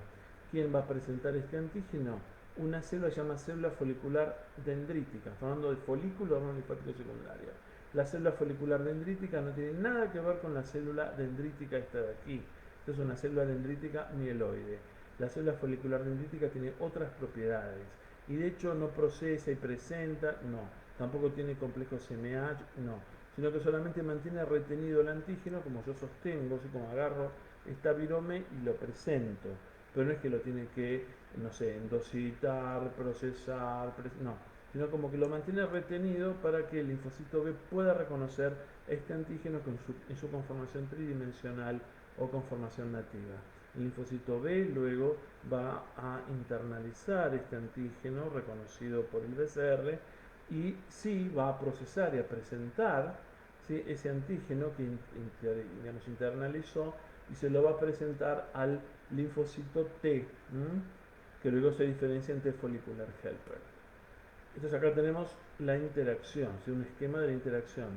¿Quién va a presentar este antígeno? Una célula se llama célula folicular dendrítica. Estamos hablando de folículo órgano linfático secundario. La célula folicular dendrítica no tiene nada que ver con la célula dendrítica esta de aquí. Esta es una célula dendrítica mieloide. La célula folicular dendrítica tiene otras propiedades y de hecho no procesa y presenta, no. Tampoco tiene complejos CMH, no. Sino que solamente mantiene retenido el antígeno, como yo sostengo, así como agarro esta virome y lo presento. Pero no es que lo tiene que, no sé, endositar, procesar, no. Sino como que lo mantiene retenido para que el linfocito B pueda reconocer este antígeno en su conformación tridimensional o conformación nativa. El linfocito B luego va a internalizar este antígeno reconocido por el BCR y sí va a procesar y a presentar, ¿sí?, ese antígeno que digamos, internalizó y se lo va a presentar al linfocito T, que luego se diferencia en T follicular helper. Entonces acá tenemos la interacción, ¿sí?, un esquema de la interacción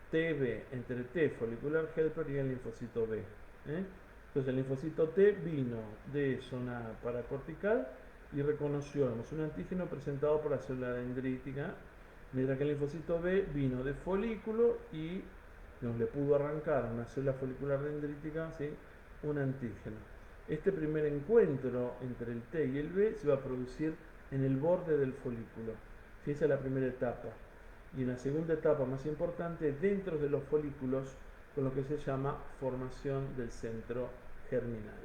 TB entre T follicular helper y el linfocito B. Entonces el linfocito T vino de zona paracortical y reconoció un antígeno presentado por la célula dendrítica, mientras que el linfocito B vino de folículo y le pudo arrancar a una célula folicular dendrítica, ¿sí?, un antígeno. Este primer encuentro entre el T y el B se va a producir en el borde del folículo. ¿Sí? Esa es la primera etapa. Y en la segunda etapa, más importante, dentro de los folículos, con lo que se llama formación del centro germinal.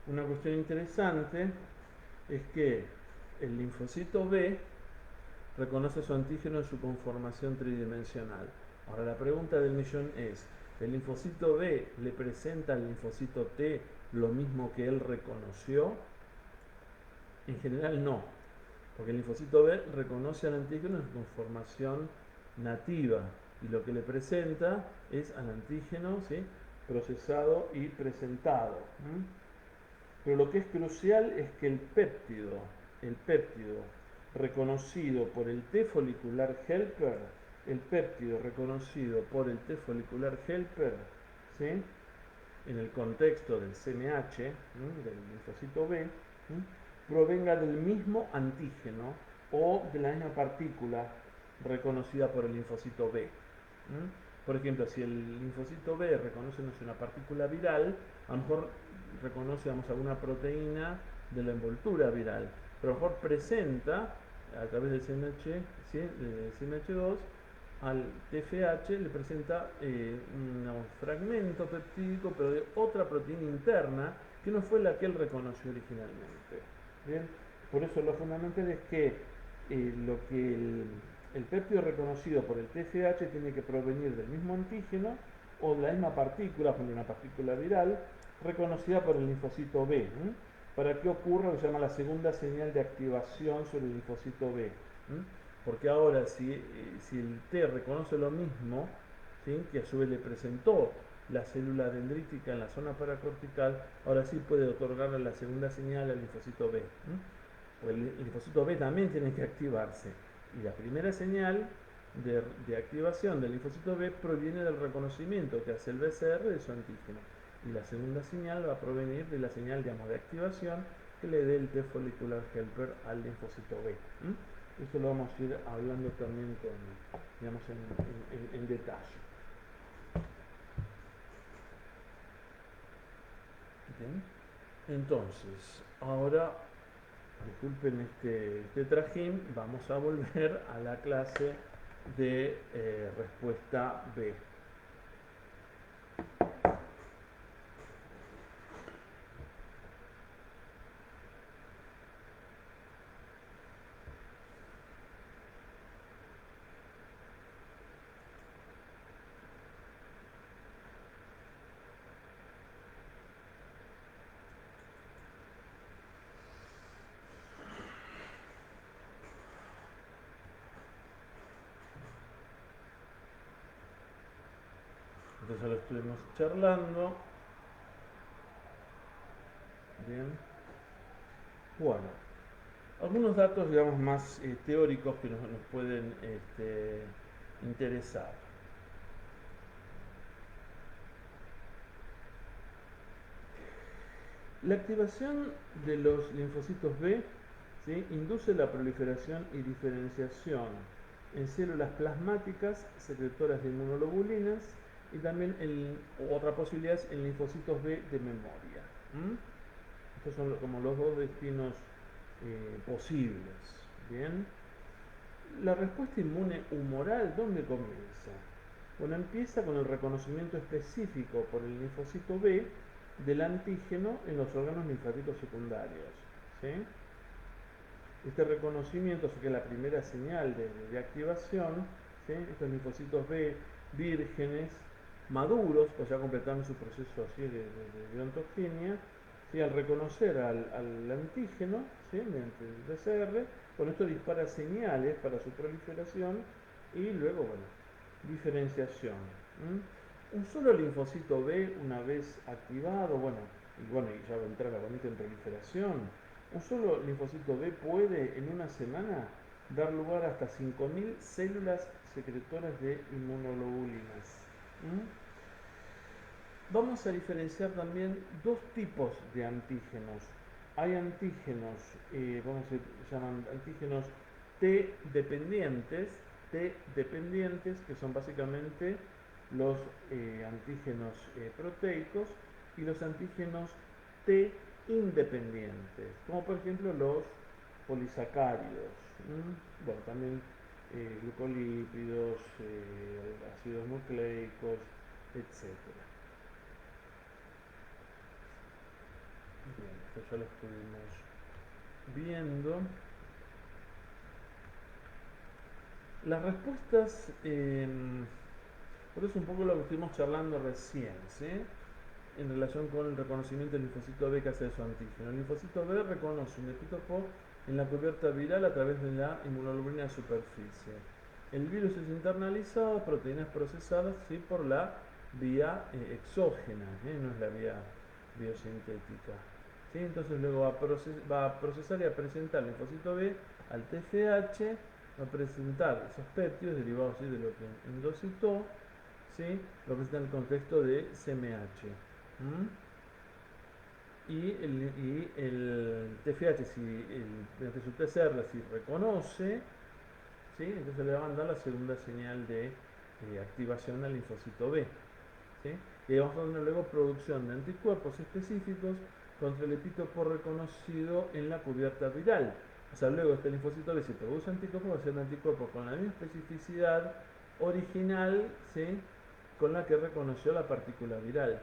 Una cuestión interesante es que el linfocito B reconoce su antígeno en su conformación tridimensional. Ahora la pregunta del millón es, ¿el linfocito B le presenta al linfocito T lo mismo que él reconoció? En general no, porque el linfocito B reconoce al antígeno en su conformación nativa y lo que le presenta es al antígeno, ¿sí?, procesado y presentado. Pero lo que es crucial es que el péptido reconocido por el T folicular helper, ¿sí?, en el contexto del CMH, del linfocito B, provenga del mismo antígeno o de la misma partícula reconocida por el linfocito B. Por ejemplo, si el linfocito B reconoce una partícula viral, a lo mejor reconoce, alguna proteína de la envoltura viral, pero a lo mejor presenta a través del CMH, ¿sí?, del CMH2 al TFH, le presenta un fragmento peptídico, pero de otra proteína interna que no fue la que él reconoció originalmente. ¿Bien? Por eso lo fundamental es que lo que el péptido reconocido por el TFH tiene que provenir del mismo antígeno o de la misma partícula, por una partícula viral, reconocida por el linfocito B. para que ocurra lo que se llama la segunda señal de activación sobre el linfocito B. Porque ahora si el T reconoce lo mismo, ¿sí?, que a su vez le presentó la célula dendrítica en la zona paracortical, ahora sí puede otorgarle la segunda señal al linfocito B. Pues el linfocito B también tiene que activarse. Y la primera señal de activación del linfocito B proviene del reconocimiento que hace el BCR de su antígeno. Y la segunda señal va a provenir de la señal, digamos, de activación que le dé el T follicular helper al linfocito B. Eso lo vamos a ir hablando también digamos, en detalle. Bien. Entonces, ahora, disculpen este trajín, vamos a volver a la clase de respuesta B. Entonces lo estuvimos charlando. Bien. Bueno, algunos datos, digamos, más teóricos que nos pueden interesar. La activación de los linfocitos B, ¿sí?, induce la proliferación y diferenciación en células plasmáticas secretoras de inmunoglobulinas y también otra posibilidad es en linfocitos B de memoria. Estos son como los dos destinos posibles. Bien. La respuesta inmune humoral, ¿dónde comienza? Bueno, empieza con el reconocimiento específico por el linfocito B del antígeno en los órganos linfáticos secundarios. ¿Sí? Este reconocimiento, que es la primera señal de activación, ¿sí?, estos linfocitos B vírgenes, maduros, pues ya completaron su proceso así de ontogenia, ¿sí?, al reconocer al antígeno, ¿sí?, mediante el BCR, con esto dispara señales para su proliferación y luego, bueno, diferenciación. Un solo linfocito B, una vez activado, y ya va a entrar la en proliferación. Un solo linfocito B puede en una semana dar lugar a hasta 5.000 células secretoras de inmunoglobulinas. Vamos a diferenciar también dos tipos de antígenos. Hay antígenos, se llaman antígenos T dependientes, que son básicamente los antígenos proteicos, y los antígenos T independientes, como por ejemplo los polisacáridos, bueno, también glucolípidos, ácidos nucleicos, etc. Bien, esto ya lo estuvimos viendo. Las respuestas, por eso un poco lo que estuvimos charlando recién, ¿sí?, en relación con el reconocimiento del linfocito B que hace de su antígeno. El linfocito B reconoce un epitopo en la cubierta viral a través de la inmunoglobulina de superficie. El virus es internalizado, proteínas procesadas, ¿sí?, por la vía exógena, no es la vía biosintética. ¿Sí? Entonces luego va a procesar y a presentar el linfocito B al TFH, va a presentar esos péptidos derivados, ¿sí?, de lo que endocitó, ¿sí?, lo presenta en el contexto de CMH. Y el TFH, mediante su TCR, si reconoce, ¿sí?, entonces le va a mandar la segunda señal de activación al linfocito B. ¿Sí? Y vamos a tener luego producción de anticuerpos específicos contra el epitopo reconocido en la cubierta viral. O sea, luego este linfocito B, si produce anticuerpos, va a ser un anticuerpo con la misma especificidad original, ¿sí?, con la que reconoció la partícula viral.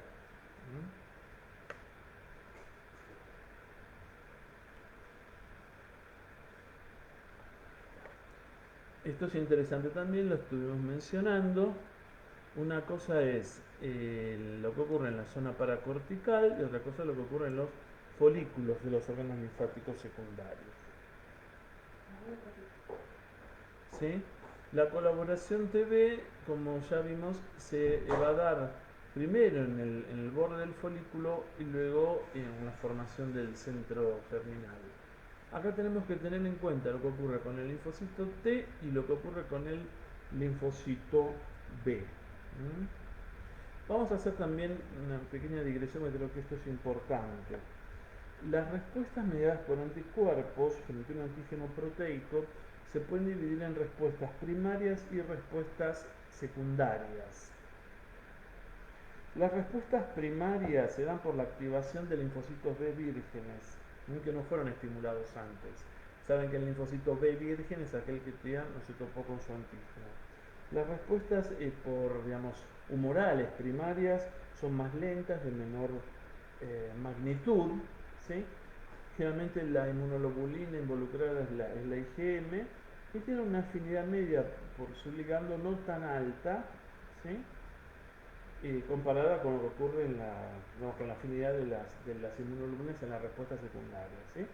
Esto es interesante también, lo estuvimos mencionando. Una cosa es lo que ocurre en la zona paracortical y otra cosa es lo que ocurre en los folículos de los órganos linfáticos secundarios. ¿Sí? La colaboración TB, como ya vimos, se va a dar primero en el borde del folículo y luego en la formación del centro germinal. Acá tenemos que tener en cuenta lo que ocurre con el linfocito T y lo que ocurre con el linfocito B. Vamos a hacer también una pequeña digresión, porque creo que esto es importante. Las respuestas mediadas por anticuerpos frente a un antígeno proteico se pueden dividir en respuestas primarias y respuestas secundarias. Las respuestas primarias se dan por la activación de linfocitos B vírgenes, que no fueron estimulados antes. Saben que el linfocito B virgen es aquel que todavía no se topó con su antígeno. Las respuestas humorales primarias son más lentas, de menor magnitud, ¿sí? Generalmente la inmunoglobulina involucrada es la IgM y tiene una afinidad media por su ligando no tan alta, ¿sí? Comparada con lo que ocurre con la afinidad de las inmunoglobulinas en la respuesta secundaria, ¿sí?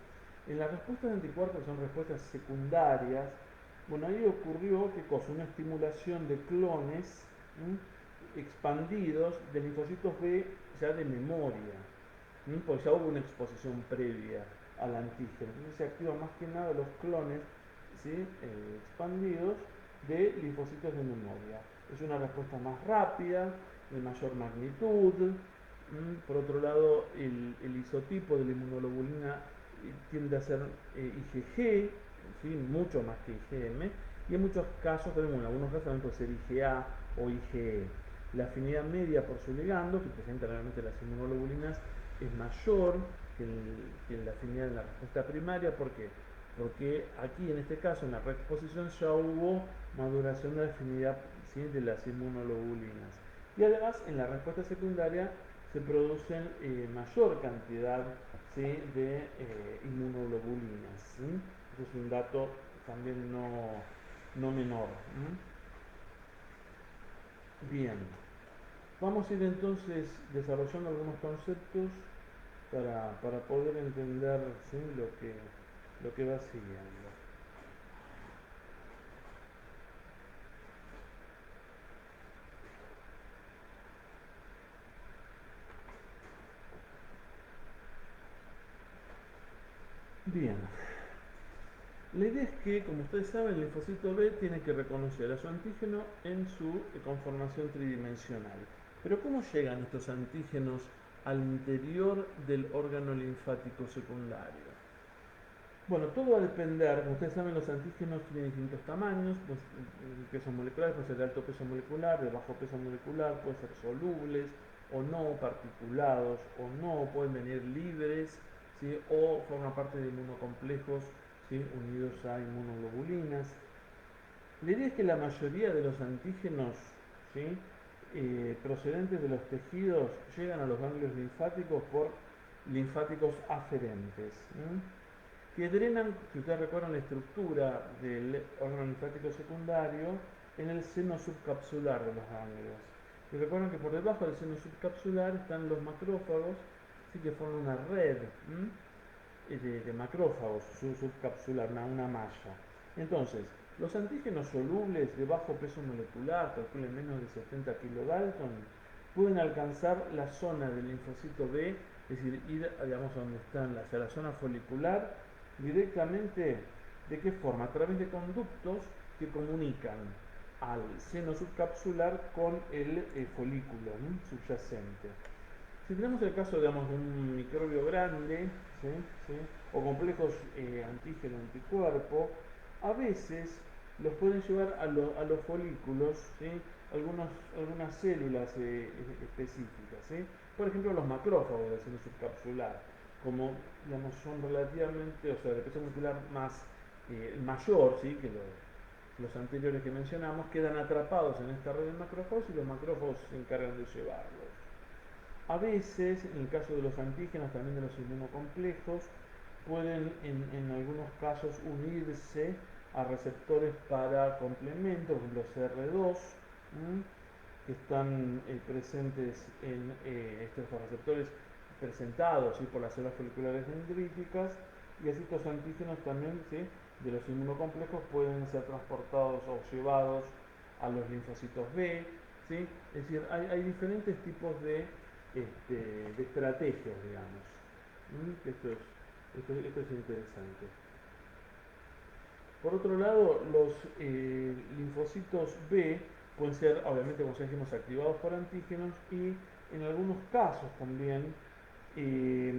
En las respuestas de anticuerpos, que son respuestas secundarias, bueno, ahí ocurrió ¿qué cosa? Una estimulación de clones expandidos de linfocitos B ya de memoria, porque ya hubo una exposición previa al antígeno. Entonces se activan más que nada los clones, ¿sí? Expandidos de linfocitos de memoria. Es una respuesta más rápida, de mayor magnitud. Por otro lado, el isotipo de la inmunoglobulina tiende a ser IgG, ¿sí? Mucho más que IgM, y en muchos casos, en algunos casos también puede ser IgA o IgE. La afinidad media por su ligando, que presenta realmente las inmunoglobulinas, es mayor que la afinidad en la respuesta primaria. ¿Por qué? Porque aquí, en este caso, en la reexposición ya hubo maduración de la afinidad, ¿sí? De las inmunoglobulinas. Y además, en la respuesta secundaria se producen mayor cantidad, ¿sí? De inmunoglobulinas, ¿sí? Eso es un dato también no menor. Bien, vamos a ir entonces desarrollando algunos conceptos para poder entender, ¿sí? lo que va siguiendo. Bien, la idea es que, como ustedes saben, el linfocito B tiene que reconocer a su antígeno en su conformación tridimensional. Pero ¿cómo llegan estos antígenos al interior del órgano linfático secundario? Bueno, todo va a depender, como ustedes saben, los antígenos tienen distintos tamaños, pues el peso molecular puede ser de alto peso molecular, de bajo peso molecular, pueden ser solubles o no, particulados o no, pueden venir libres, ¿sí? O forman parte de inmunocomplejos, ¿sí? Unidos a inmunoglobulinas. La idea es que la mayoría de los antígenos, ¿sí? Procedentes de los tejidos llegan a los ganglios linfáticos por linfáticos aferentes, que drenan, si ustedes recuerdan, la estructura del órgano linfático secundario en el seno subcapsular de los ganglios. Y recuerdan que por debajo del seno subcapsular están los macrófagos, ¿sí? Que forman una red de macrófagos subcapsular, una malla. Entonces, los antígenos solubles de bajo peso molecular, calculen menos de 70 kilodalton, pueden alcanzar la zona del linfocito B, es decir, ir, digamos, a donde están, hacia la zona folicular, directamente. ¿De qué forma? A través de conductos que comunican al seno subcapsular con el folículo subyacente. Si tenemos el caso, digamos, de un microbio grande, ¿sí? ¿Sí? O complejos antígeno-anticuerpo, a veces los pueden llevar a los folículos, ¿sí? Algunas células específicas, ¿sí? Por ejemplo, los macrófagos del seno subcapsular, como, digamos, son relativamente, o sea, de peso molecular más mayor, ¿sí? Que los anteriores que mencionamos, quedan atrapados en esta red de macrófagos y los macrófagos se encargan de llevarlos. A veces, en el caso de los antígenos, también de los inmunocomplejos, pueden en algunos casos unirse a receptores para complemento, por ejemplo CR2, que están presentes en estos receptores, presentados, ¿sí?, por las células foliculares dendríticas, y así estos antígenos también, ¿sí?, de los inmunocomplejos pueden ser transportados o llevados a los linfocitos B, ¿sí? Es decir, hay diferentes tipos de estrategias, digamos. Esto es interesante. Por otro lado, los linfocitos B pueden ser, obviamente, como ya dijimos, activados por antígenos, y en algunos casos también eh,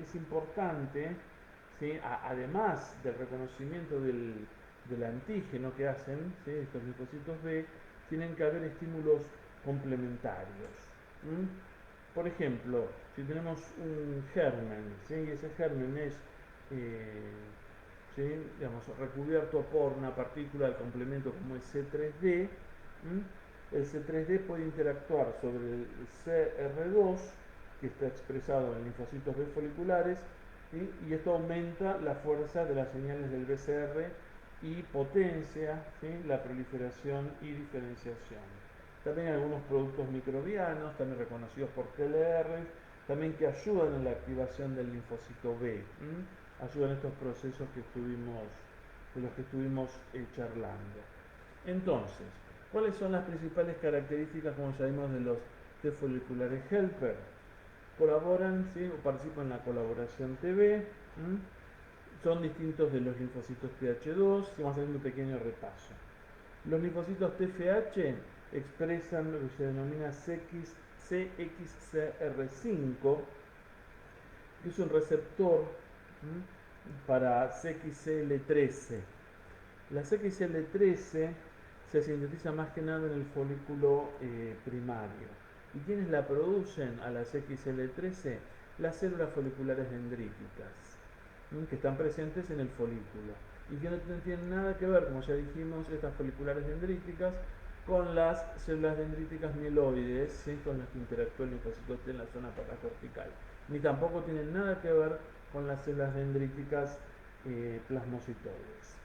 es importante, ¿sí?, además del reconocimiento del antígeno que hacen, ¿sí?, estos linfocitos B, tienen que haber estímulos complementarios. Por ejemplo, si tenemos un germen, ¿sí?, y ese germen es eh, ¿sí?, digamos, recubierto por una partícula del complemento como es C3D, el C3D puede interactuar sobre el CR2, que está expresado en linfocitos B foliculares, ¿sí?, y esto aumenta la fuerza de las señales del BCR y potencia, ¿sí?, la proliferación y diferenciación. También hay algunos productos microbianos, también reconocidos por TLR, también que ayudan en la activación del linfocito B. Ayudan a estos procesos de los que estuvimos charlando. Entonces, ¿cuáles son las principales características, como ya vimos, de los T foliculares helper? Colaboran, ¿sí?, o participan en la colaboración TB, son distintos de los linfocitos TH2, y vamos a hacer un pequeño repaso. Los linfocitos TFH expresan lo que se denomina CXCR5, que es un receptor para CXCL13. La CXCL13 se sintetiza más que nada en el folículo primario. ¿Y quiénes la producen a la CXCL13? Las células foliculares dendríticas, que están presentes en el folículo y que no tienen nada que ver, como ya dijimos, estas foliculares dendríticas con las células dendríticas mieloides, ¿sí?, con las que interactúa el linfocito T en la zona paracortical, ni tampoco tienen nada que ver con las células dendríticas plasmocitoides,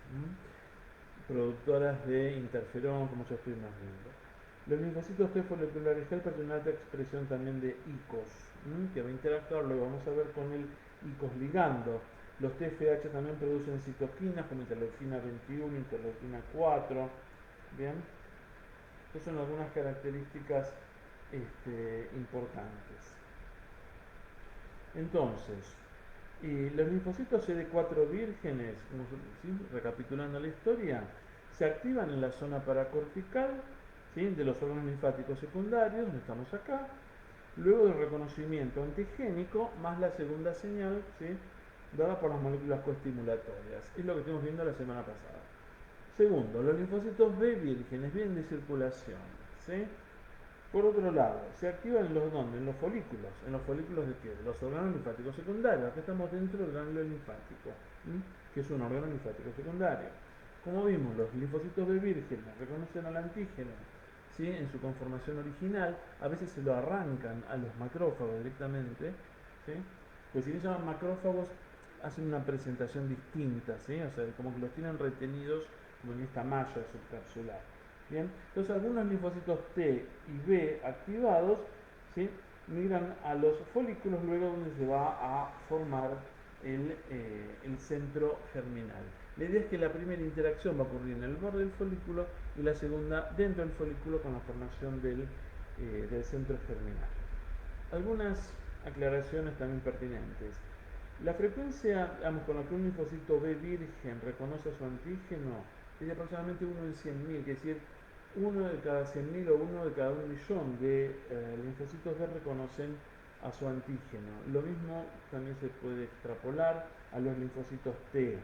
productoras de interferón, como ya estuvimos viendo. Los linfocitos T foliculares helper tienen una alta expresión también de ICOS, que va a interactuar, lo vamos a ver, con el ICOS ligando. Los TFH también producen citoquinas como interleucina 21, interleucina 4. Bien, estas son algunas características importantes. Entonces, los linfocitos CD4 vírgenes, ¿sí?, recapitulando la historia, se activan en la zona paracortical, ¿sí?, de los órganos linfáticos secundarios, donde estamos acá, luego del reconocimiento antigénico, más la segunda señal, ¿sí?, dada por las moléculas coestimulatorias. Es lo que estuvimos viendo la semana pasada. Segundo, los linfocitos B vírgenes vienen de circulación, ¿sí? Por otro lado, se activan en ¿dónde? En los folículos. ¿En los folículos de qué? De los órganos linfáticos secundarios. Acá estamos dentro del granulio linfático, que es un órgano linfático secundario. Como vimos, los linfocitos B vírgenes reconocen al antígeno, ¿sí?, en su conformación original. A veces se lo arrancan a los macrófagos directamente, ¿sí? Pues si bien se llaman macrófagos, hacen una presentación distinta, ¿sí? O sea, como que los tienen retenidos en esta malla subcapsular. Bien, entonces algunos linfocitos T y B activados, ¿sí?, migran a los folículos, luego donde se va a formar el centro germinal. La idea es que la primera interacción va a ocurrir en el borde del folículo y la segunda dentro del folículo con la formación del centro germinal. Algunas aclaraciones también pertinentes. La frecuencia, digamos, con la que un linfocito B virgen reconoce a su antígeno es de aproximadamente 1 en 100.000, es decir, 1 de cada 100.000 o 1 de cada 1.000.000 de linfocitos B reconocen a su antígeno. Lo mismo también se puede extrapolar a los linfocitos T.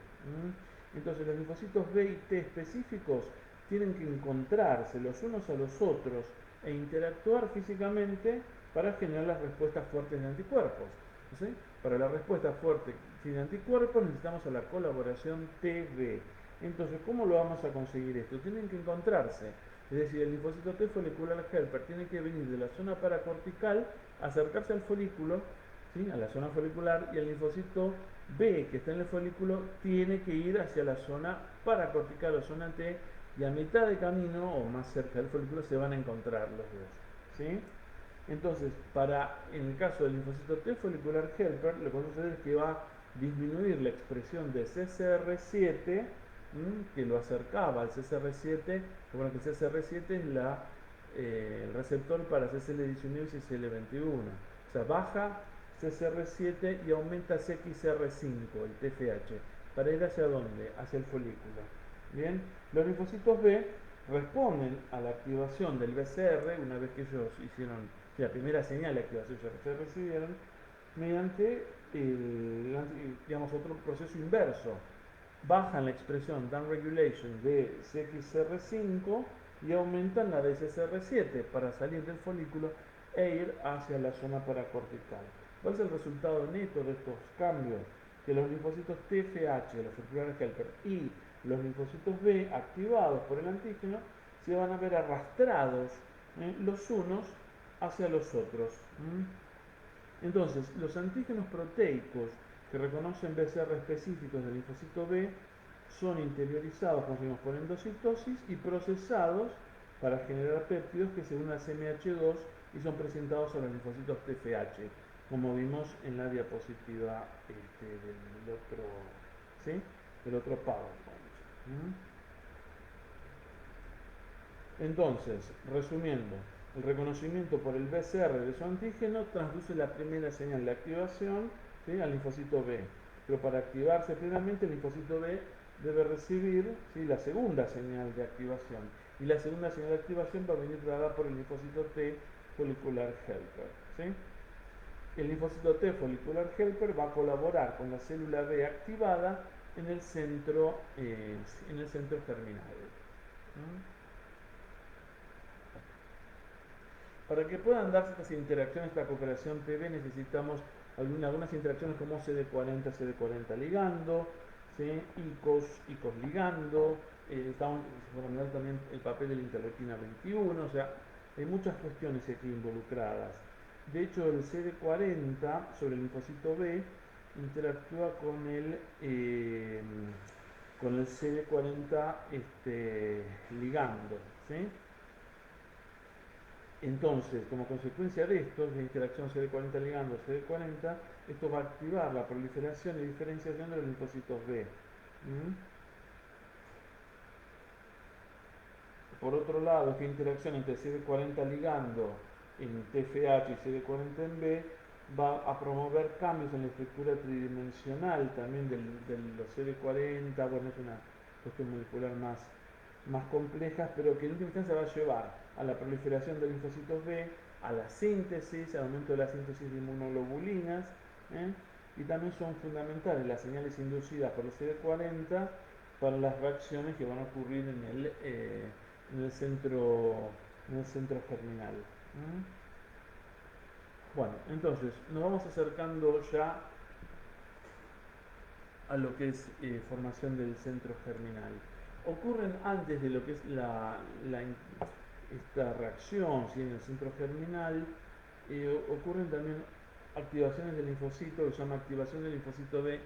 Entonces los linfocitos B y T específicos tienen que encontrarse los unos a los otros e interactuar físicamente para generar las respuestas fuertes de anticuerpos, ¿sí? Para la respuesta fuerte de anticuerpos necesitamos a la colaboración TB. Entonces, ¿cómo lo vamos a conseguir esto? Tienen que encontrarse. Es decir, el linfocito T folicular helper tiene que venir de la zona paracortical, acercarse al folículo, ¿sí?, a la zona folicular, y el linfocito B que está en el folículo tiene que ir hacia la zona paracortical o zona T, y a mitad de camino o más cerca del folículo se van a encontrar los dos, ¿sí? Entonces, en el caso del linfocito T folicular helper, lo que va a suceder es que va a disminuir la expresión de CCR7, que lo acercaba al CCR7, bueno, que el CCR7 es el receptor para CCL19 y CCL21. O sea, baja CCR7 y aumenta CXR5, el TFH. ¿Para ir hacia dónde? Hacia el folículo. Bien, los linfocitos B responden a la activación del BCR una vez que ellos hicieron la primera señal de activación que se recibieron mediante digamos, otro proceso inverso. Bajan la expresión downregulation de CXR5 y aumentan la de CCR7 para salir del folículo e ir hacia la zona paracortical. ¿Cuál es el resultado neto de estos cambios? Que los linfocitos TFH, los folliculares helper, y los linfocitos B activados por el antígeno se van a ver arrastrados los unos hacia los otros. Entonces, los antígenos proteicos que reconocen BCR específicos del linfocito B son interiorizados, como decimos, por endocitosis y procesados para generar péptidos que se unen a CMH2 y son presentados a los linfocitos TFH, como vimos en la diapositiva del otro PowerPoint. Entonces, resumiendo, el reconocimiento por el BCR de su antígeno transduce la primera señal de activación, ¿sí?, al linfocito B. Pero para activarse plenamente, el linfocito B debe recibir, ¿sí?, la segunda señal de activación. Y la segunda señal de activación va a venir dada por el linfocito T folicular helper. ¿Sí? El linfocito T folicular helper va a colaborar con la célula B activada en el centro germinal. Para que puedan darse estas interacciones, esta cooperación TB, necesitamos algunas interacciones como CD40 ligando, ¿sí?, ICOS ligando, estamos mirando también el papel de la interleuquina 21, o sea, hay muchas cuestiones aquí involucradas. De hecho, el CD40 sobre el linfocito B interactúa con el CD40 ligando, ¿sí? Entonces, como consecuencia de esto, de interacción CD40 ligando CD40, esto va a activar la proliferación y diferenciación de los linfocitos B. Por otro lado, esta interacción entre CD40 ligando en TFH y CD40 en B va a promover cambios en la estructura tridimensional también de los CD40, bueno, es una cuestión molecular más complejas, pero que en última instancia va a llevar a la proliferación de linfocitos B, a la síntesis, al aumento de la síntesis de inmunoglobulinas, y también son fundamentales las señales inducidas por los CD40 para las reacciones que van a ocurrir en el centro germinal. Bueno, entonces nos vamos acercando ya a lo que es formación del centro germinal. Ocurren antes de lo que es esta reacción, ¿sí?, en el centro germinal, ocurren también activaciones del linfocito, que se llama activación del linfocito B,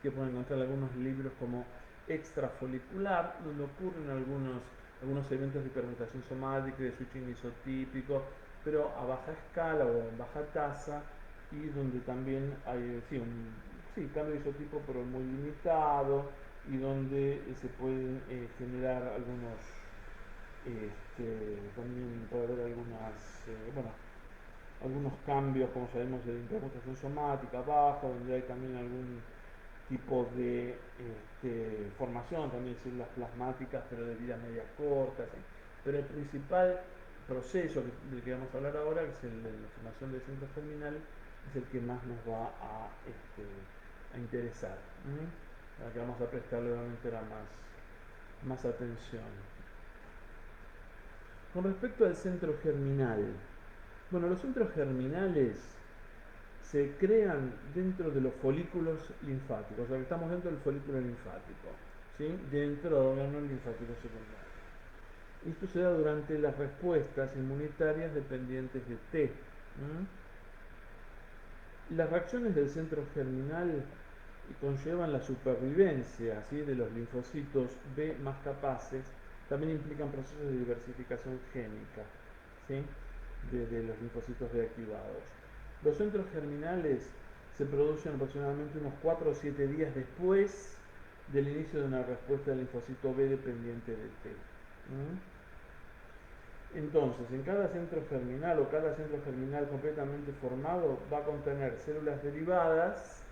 que pueden encontrar en algunos libros como extrafolicular, donde ocurren algunos eventos de hipermutación somática, de switching isotípico, pero a baja escala o en baja tasa, y donde también hay cambio de isotipo, pero muy limitado, y donde se pueden generar también puede haber algunos cambios, como sabemos, de hipermutación somática baja, donde hay también algún tipo de formación también de células plasmáticas, pero de vida media corta, ¿sí? Pero el principal proceso del que vamos a hablar ahora, que es el de la formación del centro germinal, es el que más nos va a interesar, al que vamos a prestarle obviamente más atención. Con respecto al centro germinal, bueno, los centros germinales se crean dentro de los folículos linfáticos, o sea que estamos dentro del folículo linfático, ¿sí?, dentro del órgano linfático secundario. Esto se da durante las respuestas inmunitarias dependientes de T. Las reacciones del centro germinal conllevan la supervivencia, ¿sí?, de los linfocitos B más capaces, también implican procesos de diversificación génica, ¿sí? de los linfocitos B activados. Los centros germinales se producen aproximadamente unos 4 o 7 días después del inicio de una respuesta del linfocito B dependiente de T. Entonces, en cada centro germinal o cada centro germinal completamente formado va a contener células derivadas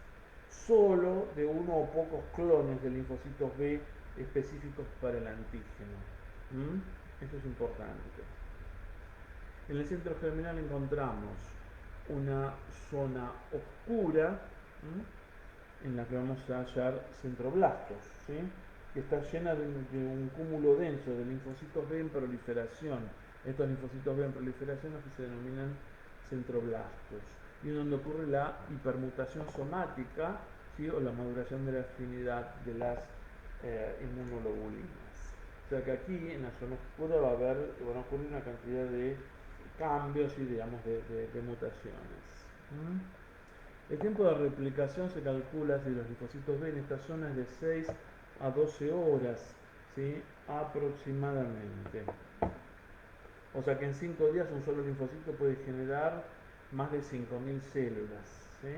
solo de uno o pocos clones de linfocitos B específicos para el antígeno. Eso es importante. En el centro germinal encontramos una zona oscura en la que vamos a hallar centroblastos, ¿sí? Que está llena de un cúmulo denso de linfocitos B en proliferación. Estos linfocitos B en proliferación los que se denominan centroblastos, y donde ocurre la hipermutación somática, ¿sí? O la maduración de la afinidad de las inmunoglobulinas. O sea que aquí en la zona oscura van a ocurrir una cantidad de cambios y digamos de mutaciones. El tiempo de replicación se calcula si los linfocitos B en esta zona es de 6 a 12 horas, ¿sí? Aproximadamente. O sea que en 5 días un solo linfocito puede generar más de 5.000 células, ¿sí?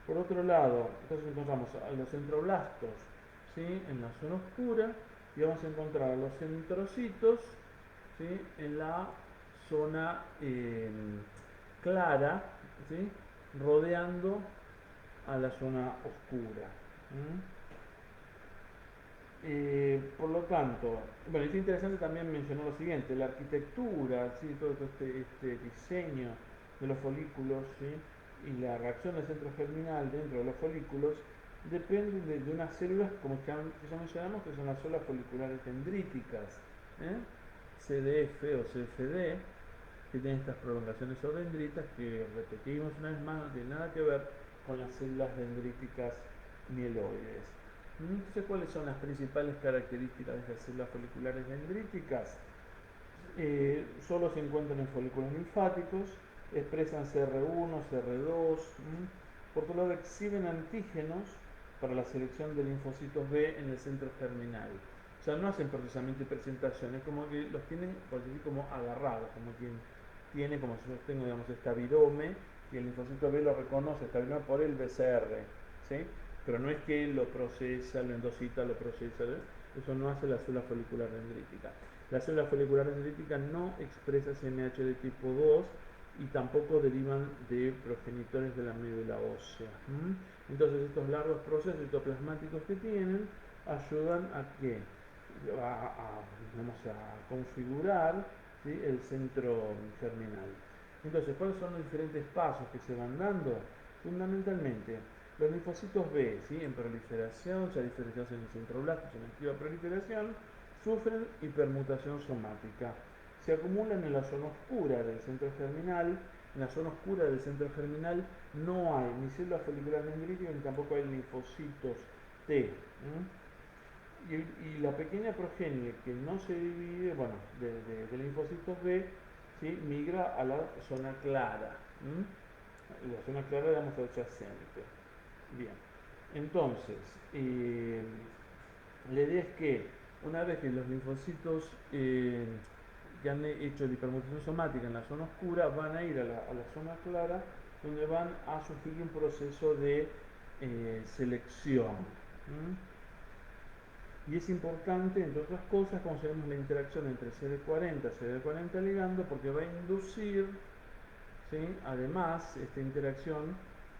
Por otro lado, entonces encontramos a los centroblastos, ¿sí? En la zona oscura, y vamos a encontrar a los centrocitos, ¿sí? En la zona clara, ¿sí? Rodeando a la zona oscura. Por lo tanto, bueno, es interesante también mencionar lo siguiente: la arquitectura, ¿sí? Todo este diseño de los folículos, ¿sí? Y la reacción del centro germinal dentro de los folículos dependen de unas células, como que ya mencionamos, que son las células foliculares dendríticas, CDF o CFD, que tienen estas prolongaciones o dendritas que, repetimos una vez más, no tienen nada que ver con las células dendríticas mieloides. Entonces, ¿cuáles son las principales características de estas células foliculares dendríticas? Solo se encuentran en folículos linfáticos, expresan CR1, CR2, por otro lado exhiben antígenos para la selección de linfocitos B en el centro germinal. O sea, no hacen procesamiento y presentación, es como que los tienen, por decir, como agarrados, como quien tiene, como si yo tengo, digamos, esta virome, y el linfocito B lo reconoce, esta virome por el BCR, ¿sí? Pero no es que lo procesa, lo endosita, lo procesa, eso no hace la célula folicular dendrítica. La célula folicular dendrítica no expresa CMH de tipo 2 y tampoco derivan de progenitores de la médula ósea. Entonces estos largos procesos citoplasmáticos que tienen ayudan a que vamos a configurar, ¿sí? El centro germinal. Entonces, ¿cuáles son los diferentes pasos que se van dando? Fundamentalmente, los linfocitos B, ¿sí? En proliferación, ya diferenciados en centroblastos en activa proliferación, sufren hipermutación somática. Se acumulan en la zona oscura del centro germinal. En la zona oscura del centro germinal no hay ni células foliculares dendríticas ni tampoco hay linfocitos T. Y la pequeña progenie que no se divide, bueno, de linfocitos B, ¿sí? Migra a la zona clara. La zona clara de la adyacente. Bien, entonces, la idea es que una vez que los linfocitos que han hecho la hipermutación somática en la zona oscura van a ir a la zona clara, donde van a sufrir un proceso de selección. Y es importante, entre otras cosas, consideramos la interacción entre CD40 y CD40 ligando, porque va a inducir, ¿sí? Además, esta interacción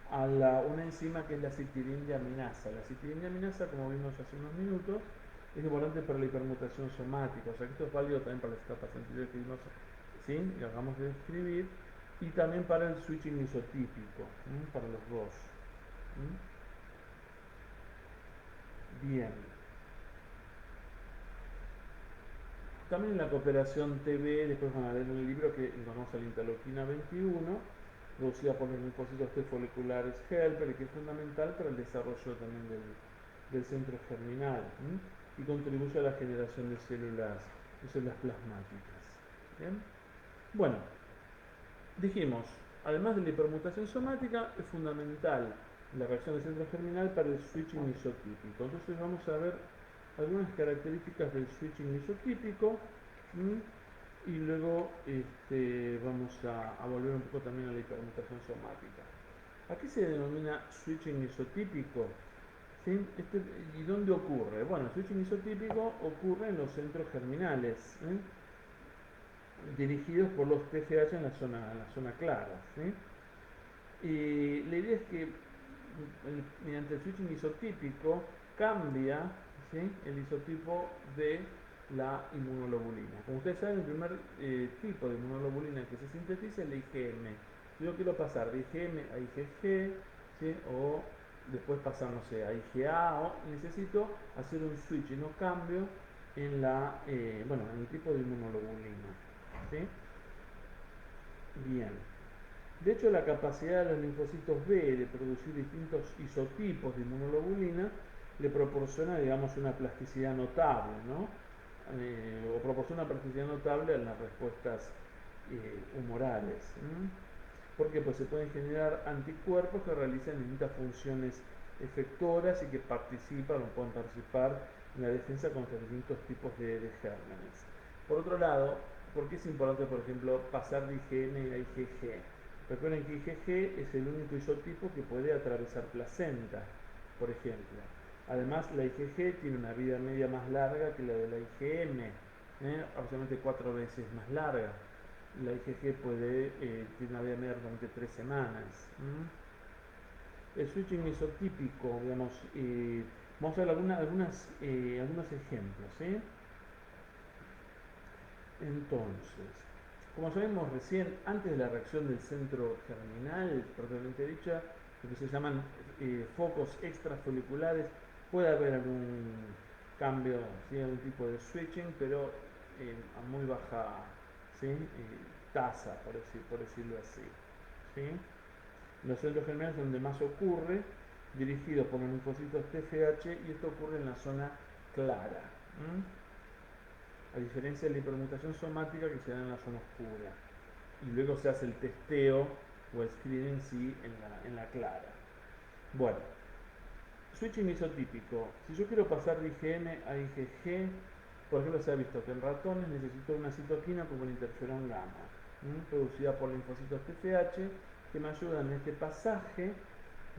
a una enzima que es la citidindiaminasa. La citidindiaminasa, como vimos hace unos minutos, es importante para la hipermutación somática, o sea que esto es válido también para las etapas anteriores que vimos, ¿sí? Y acabamos de describir, y también para el switching isotípico, para los dos. Bien. También en la cooperación TB, después van a leer en el libro que encontramos la interleuquina 21, producida por los linfocitos T foliculares helper, y que es fundamental para el desarrollo también del centro germinal, y contribuye a la generación de células plasmáticas. ¿Bien? Bueno, dijimos, además de la hipermutación somática, es fundamental la reacción del centro germinal para el switching isotípico. Entonces vamos a ver algunas características del switching isotípico. y luego vamos a volver un poco también a la hipermutación somática. Aquí se denomina switching isotípico. ¿Sí? ¿Y dónde ocurre? Bueno, el switching isotípico ocurre en los centros germinales, dirigidos por los TFH en la zona clara. ¿Sí? Y la idea es que mediante el switching isotípico cambia, ¿sí?, el isotipo de la inmunoglobulina. Como ustedes saben, el primer tipo de inmunoglobulina que se sintetiza es la IgM. Si yo quiero pasar de IgM a IgG, ¿sí?, o después pasar, no sé, a IgA, o necesito hacer un switch y no cambio en en el tipo de inmunoglobulina. ¿Sí? Bien. De hecho, la capacidad de los linfocitos B de producir distintos isotipos de inmunoglobulina le proporciona, digamos, una plasticidad notable, ¿no? O proporciona una plasticidad notable a las respuestas humorales. Porque pues se pueden generar anticuerpos que realizan distintas funciones efectoras y que participan o pueden participar en la defensa contra distintos tipos de gérmenes. Por otro lado, ¿por qué es importante, por ejemplo, pasar de IgM a IgG? Recuerden que IgG es el único isotipo que puede atravesar placenta, por ejemplo. Además, la IgG tiene una vida media más larga que la de la IgM, aproximadamente 4 veces más larga. La IgG tiene una vida media de aproximadamente 3 semanas. El switching isotípico, digamos, vamos a ver algunos ejemplos. ¿Sí? Entonces, como sabemos recién, antes de la reacción del centro germinal, propiamente dicha, lo que se llaman focos extrafoliculares, puede haber algún cambio, ¿sí?, algún tipo de switching, pero a muy baja, ¿sí?, tasa, por decirlo así. ¿Sí? Los centros germinales es donde más ocurre, dirigidos por los linfocitos TFH, y esto ocurre en la zona clara. A diferencia de la hipermutación somática que se da en la zona oscura. Y luego se hace el testeo o el screening sí en la clara. Bueno, switching isotípico. Si yo quiero pasar de IgM a IgG, por ejemplo, se ha visto que en ratones necesito una citoquina como el interferón gamma, producida por linfocitos TFH, que me ayudan en este pasaje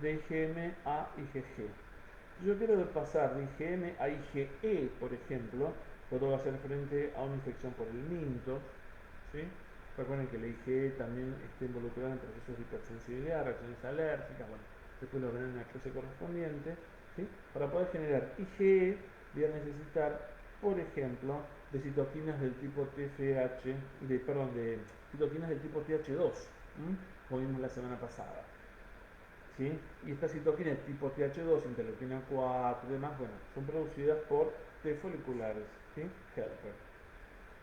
de IgM a IgG. Si yo quiero pasar de IgM a IgE, por ejemplo, puedo hacer frente a una infección por el minto. ¿Sí? Recuerden que la IgE también está involucrada en procesos de hipersensibilidad, reacciones alérgicas, bueno, después lo verán en la clase correspondiente. ¿Sí? Para poder generar IgE voy a necesitar, por ejemplo, de citoquinas del tipo TFH, de citoquinas del tipo TH2, como vimos la semana pasada. ¿Sí? Y estas citoquinas tipo TH2, interleuquina 4 y demás, bueno, son producidas por T foliculares, ¿sí?, helper.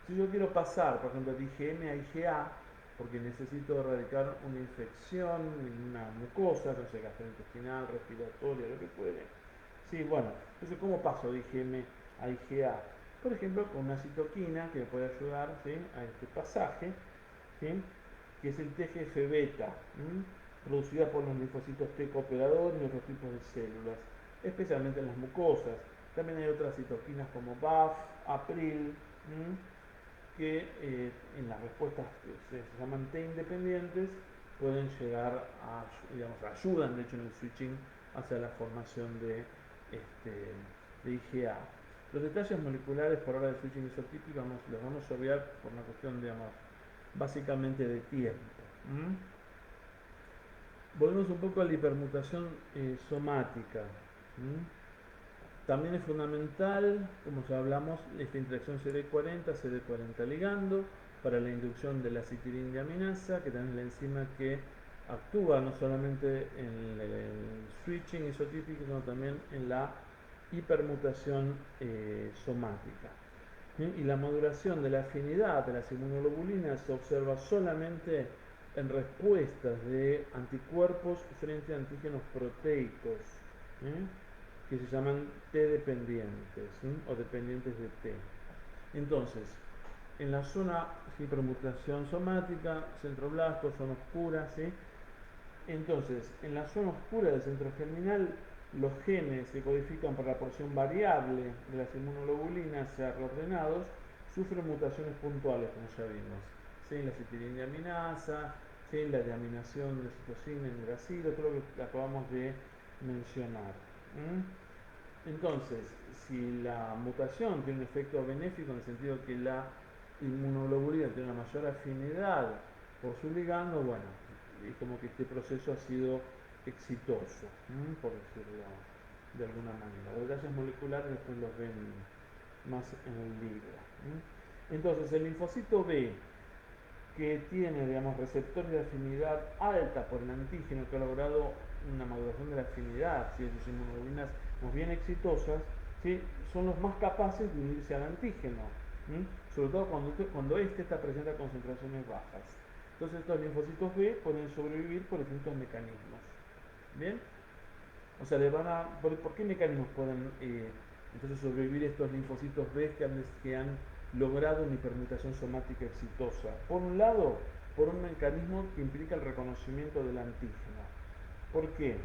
Si yo quiero pasar, por ejemplo, de IgM a IgA, porque necesito erradicar una infección en una mucosa, no sé, gastrointestinal, respiratoria, lo que puede. Sí, bueno, entonces, ¿cómo paso de IgM a IgA? Por ejemplo, con una citoquina que me puede ayudar, ¿sí?, a este pasaje, ¿sí?, que es el TGF-beta, producida por los linfocitos T cooperadores y otros tipos de células, especialmente en las mucosas. También hay otras citoquinas como BAF, APRIL, que en las respuestas que se llaman T independientes pueden llegar digamos, ayudan de hecho en el switching hacia la formación de IgA. Los detalles moleculares por hora del switching isotípico los vamos a obviar por una cuestión, digamos, básicamente de tiempo. Volvemos un poco a la hipermutación somática. También es fundamental, como ya hablamos, esta interacción CD40 ligando para la inducción de la citirindiaminasa, que también es la enzima que actúa no solamente en el switching isotípico, sino también en la hipermutación somática. Y la modulación de la afinidad de las inmunoglobulinas se observa solamente en respuestas de anticuerpos frente a antígenos proteicos, que se llaman T dependientes, o dependientes de T. Entonces, en la zona hipermutación somática, centroblastos, zona oscura, ¿sí? Entonces, en la zona oscura del centro germinal, los genes que codifican para la porción variable de las inmunoglobulinas, sea reordenados, sufren mutaciones puntuales, como ya vimos. ¿Sí? La citidinaminasa, ¿sí? La deaminación de citosina en uracilo, todo lo que acabamos de mencionar. Entonces, si la mutación tiene un efecto benéfico en el sentido que la inmunoglobulina tiene una mayor afinidad por su ligando, bueno, es como que este proceso ha sido exitoso, por decirlo de alguna manera. Los detalles moleculares después los ven más en el libro. Entonces, el linfocito B, que tiene, digamos, receptores de afinidad alta por el antígeno, que ha logrado una maduración de la afinidad, si esas inmunoglobulinas bien exitosas, ¿sí? Son los más capaces de unirse al antígeno, sobre todo cuando éste está presente a concentraciones bajas. Entonces estos linfocitos B pueden sobrevivir por distintos mecanismos. ¿Bien? O sea, ¿por qué mecanismos pueden entonces sobrevivir estos linfocitos B que han logrado una hipermutación somática exitosa? Por un lado, por un mecanismo que implica el reconocimiento del antígeno. ¿Por qué?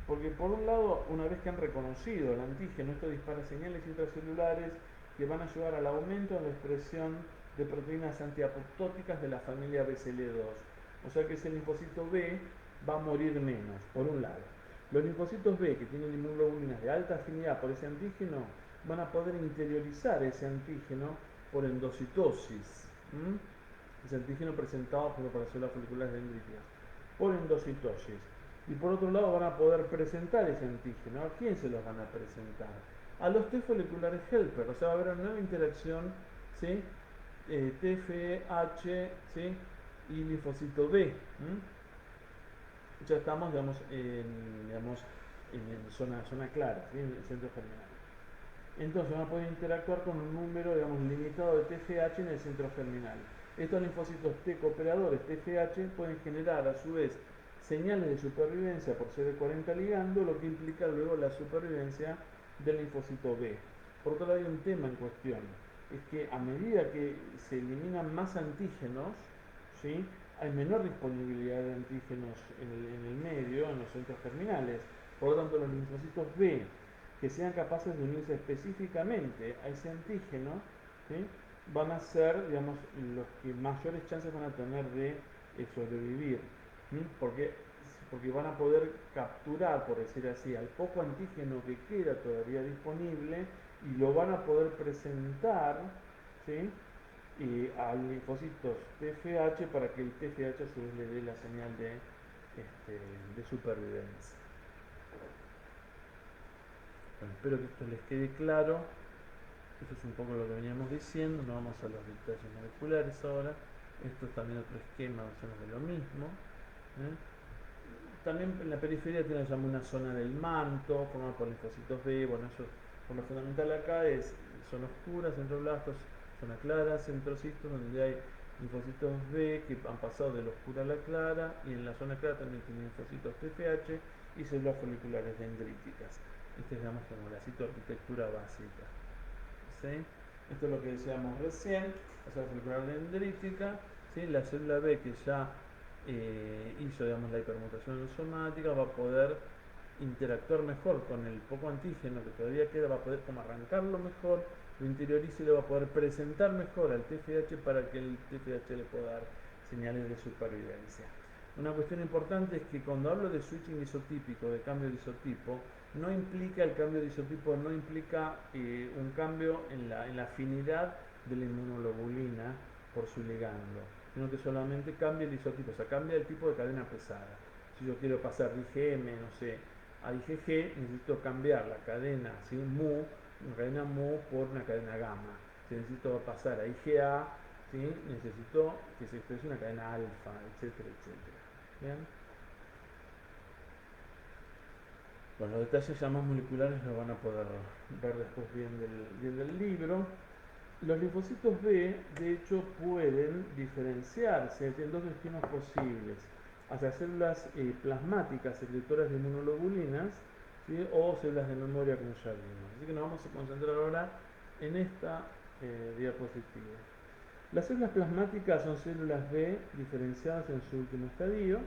Porque por un lado, una vez que han reconocido el antígeno, esto dispara señales intracelulares que van a ayudar al aumento de la expresión de proteínas antiapoptóticas de la familia BCL2. O sea que ese linfocito B va a morir menos, por un lado. Los linfocitos B que tienen inmunoglobulinas de alta afinidad por ese antígeno van a poder interiorizar ese antígeno por endocitosis. Ese antígeno presentado por las células foliculares dendríticas. Por endocitosis. Y por otro lado van a poder presentar ese antígeno. ¿A quién se los van a presentar? A los T foliculares helper. O sea, va a haber una nueva interacción, ¿sí? TFH, ¿sí? Y linfocito B. Ya estamos, digamos, en zona clara, ¿sí? En el centro germinal. Entonces van a poder interactuar con un número, digamos, limitado de TFH en el centro germinal. Estos linfocitos T cooperadores TFH pueden generar a su vez señales de supervivencia por CD40 ligando, lo que implica luego la supervivencia del linfocito B. Por otro lado, hay un tema en cuestión, es que a medida que se eliminan más antígenos, ¿sí? Hay menor disponibilidad de antígenos en el medio, en los centros germinales. Por lo tanto, los linfocitos B que sean capaces de unirse específicamente a ese antígeno, ¿sí? Van a ser, digamos, los que mayores chances van a tener de sobrevivir, porque van a poder capturar, por decir así, al poco antígeno que queda todavía disponible y lo van a poder presentar, ¿sí? Al linfocitos TFH para que el TFH a su vez le dé la señal de supervivencia. Bueno, espero que esto les quede claro. Esto es un poco lo que veníamos diciendo. No vamos a los detalles moleculares ahora. Esto es también otro esquema, versiones de lo mismo. También en la periferia tiene una zona del manto, formada por linfocitos B. Bueno, eso por lo fundamental acá es zona oscura, centroblastos, zona clara, centrocitos, donde hay linfocitos B que han pasado de la oscura a la clara, y en la zona clara también tiene linfocitos TFH y células foliculares dendríticas. Esta es, digamos, como la citoarquitectura básica. ¿Sí? Esto es lo que decíamos recién, la célula folicular dendrítica, ¿sí? La célula B que ya hizo, digamos, la hipermutación somática va a poder interactuar mejor con el poco antígeno que todavía queda, va a poder como arrancarlo mejor, lo interioriza y le va a poder presentar mejor al TFH para que el TFH le pueda dar señales de supervivencia. Una cuestión importante es que cuando hablo de switching isotípico, de cambio de isotipo, no implica el cambio de isotipo, no implica un cambio en la afinidad de la inmunoglobulina por su ligando, sino que solamente cambia el isotipo, o sea, cambia el tipo de cadena pesada. Si yo quiero pasar de IgM, no sé, a IgG, necesito cambiar la cadena, ¿sí? Mu, una cadena mu por una cadena gamma. Si necesito pasar a IgA, ¿sí? Necesito que se exprese una cadena alfa, etcétera, etcétera. ¿Bien? Bueno, los detalles ya más moleculares los van a poder ver después bien del libro. Los linfocitos B, de hecho, pueden diferenciarse en dos destinos posibles, hacia células plasmáticas secretoras de inmunoglobulinas, ¿sí? O células de memoria, como ya vimos. Así que nos vamos a concentrar ahora en esta diapositiva. Las células plasmáticas son células B diferenciadas en su último estadio,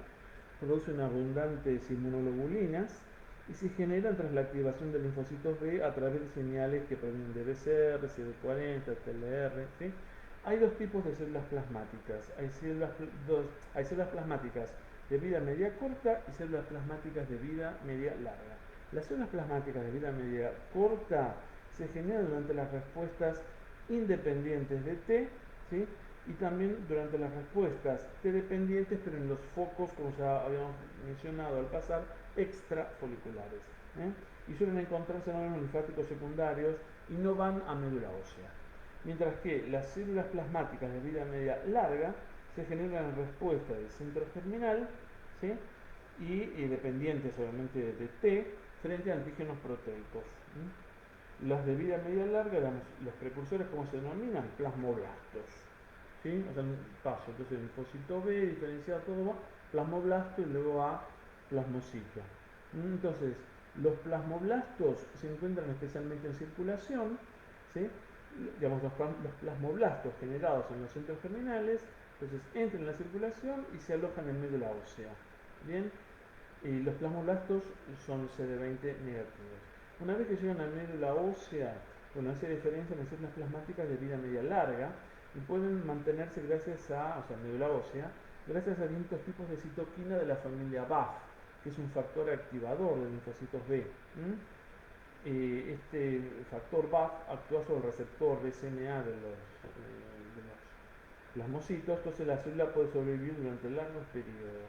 producen abundantes inmunoglobulinas y se generan tras la activación de linfocitos B a través de señales que provienen de BCR, CD40, TLR. ¿Sí? Hay dos tipos de células plasmáticas. Hay células plasmáticas de vida media corta y células plasmáticas de vida media larga. Las células plasmáticas de vida media corta se generan durante las respuestas independientes de T, ¿sí? Y también durante las respuestas T dependientes, pero en los focos, como ya habíamos mencionado al pasar, extrafoliculares. Y suelen encontrarse en órganos linfáticos secundarios y no van a médula ósea. Mientras que las células plasmáticas de vida media larga se generan en respuesta del centro germinal, ¿sí? y dependientes obviamente de T frente a antígenos proteicos. Las de vida media larga, los precursores, ¿cómo se denominan? Plasmoblastos. ¿Sí? O sea, paso, entonces el linfocito B, diferenciado todo va, plasmoblasto y luego a plasmocito. Entonces, los plasmoblastos se encuentran especialmente en circulación, ¿sí? Digamos, los plasmoblastos generados en los centros germinales, entonces entran en la circulación y se alojan en médula ósea. Bien, y los plasmoblastos son CD20 negativos. Una vez que llegan a médula ósea, bueno, hace diferencia en las células plasmáticas de vida media larga y pueden mantenerse gracias a, o sea, médula ósea, gracias a distintos tipos de citoquina de la familia BAF, que es un factor activador de linfocitos B. Este factor BAF actúa sobre el receptor BCMA de los plasmocitos, entonces la célula puede sobrevivir durante largos periodos.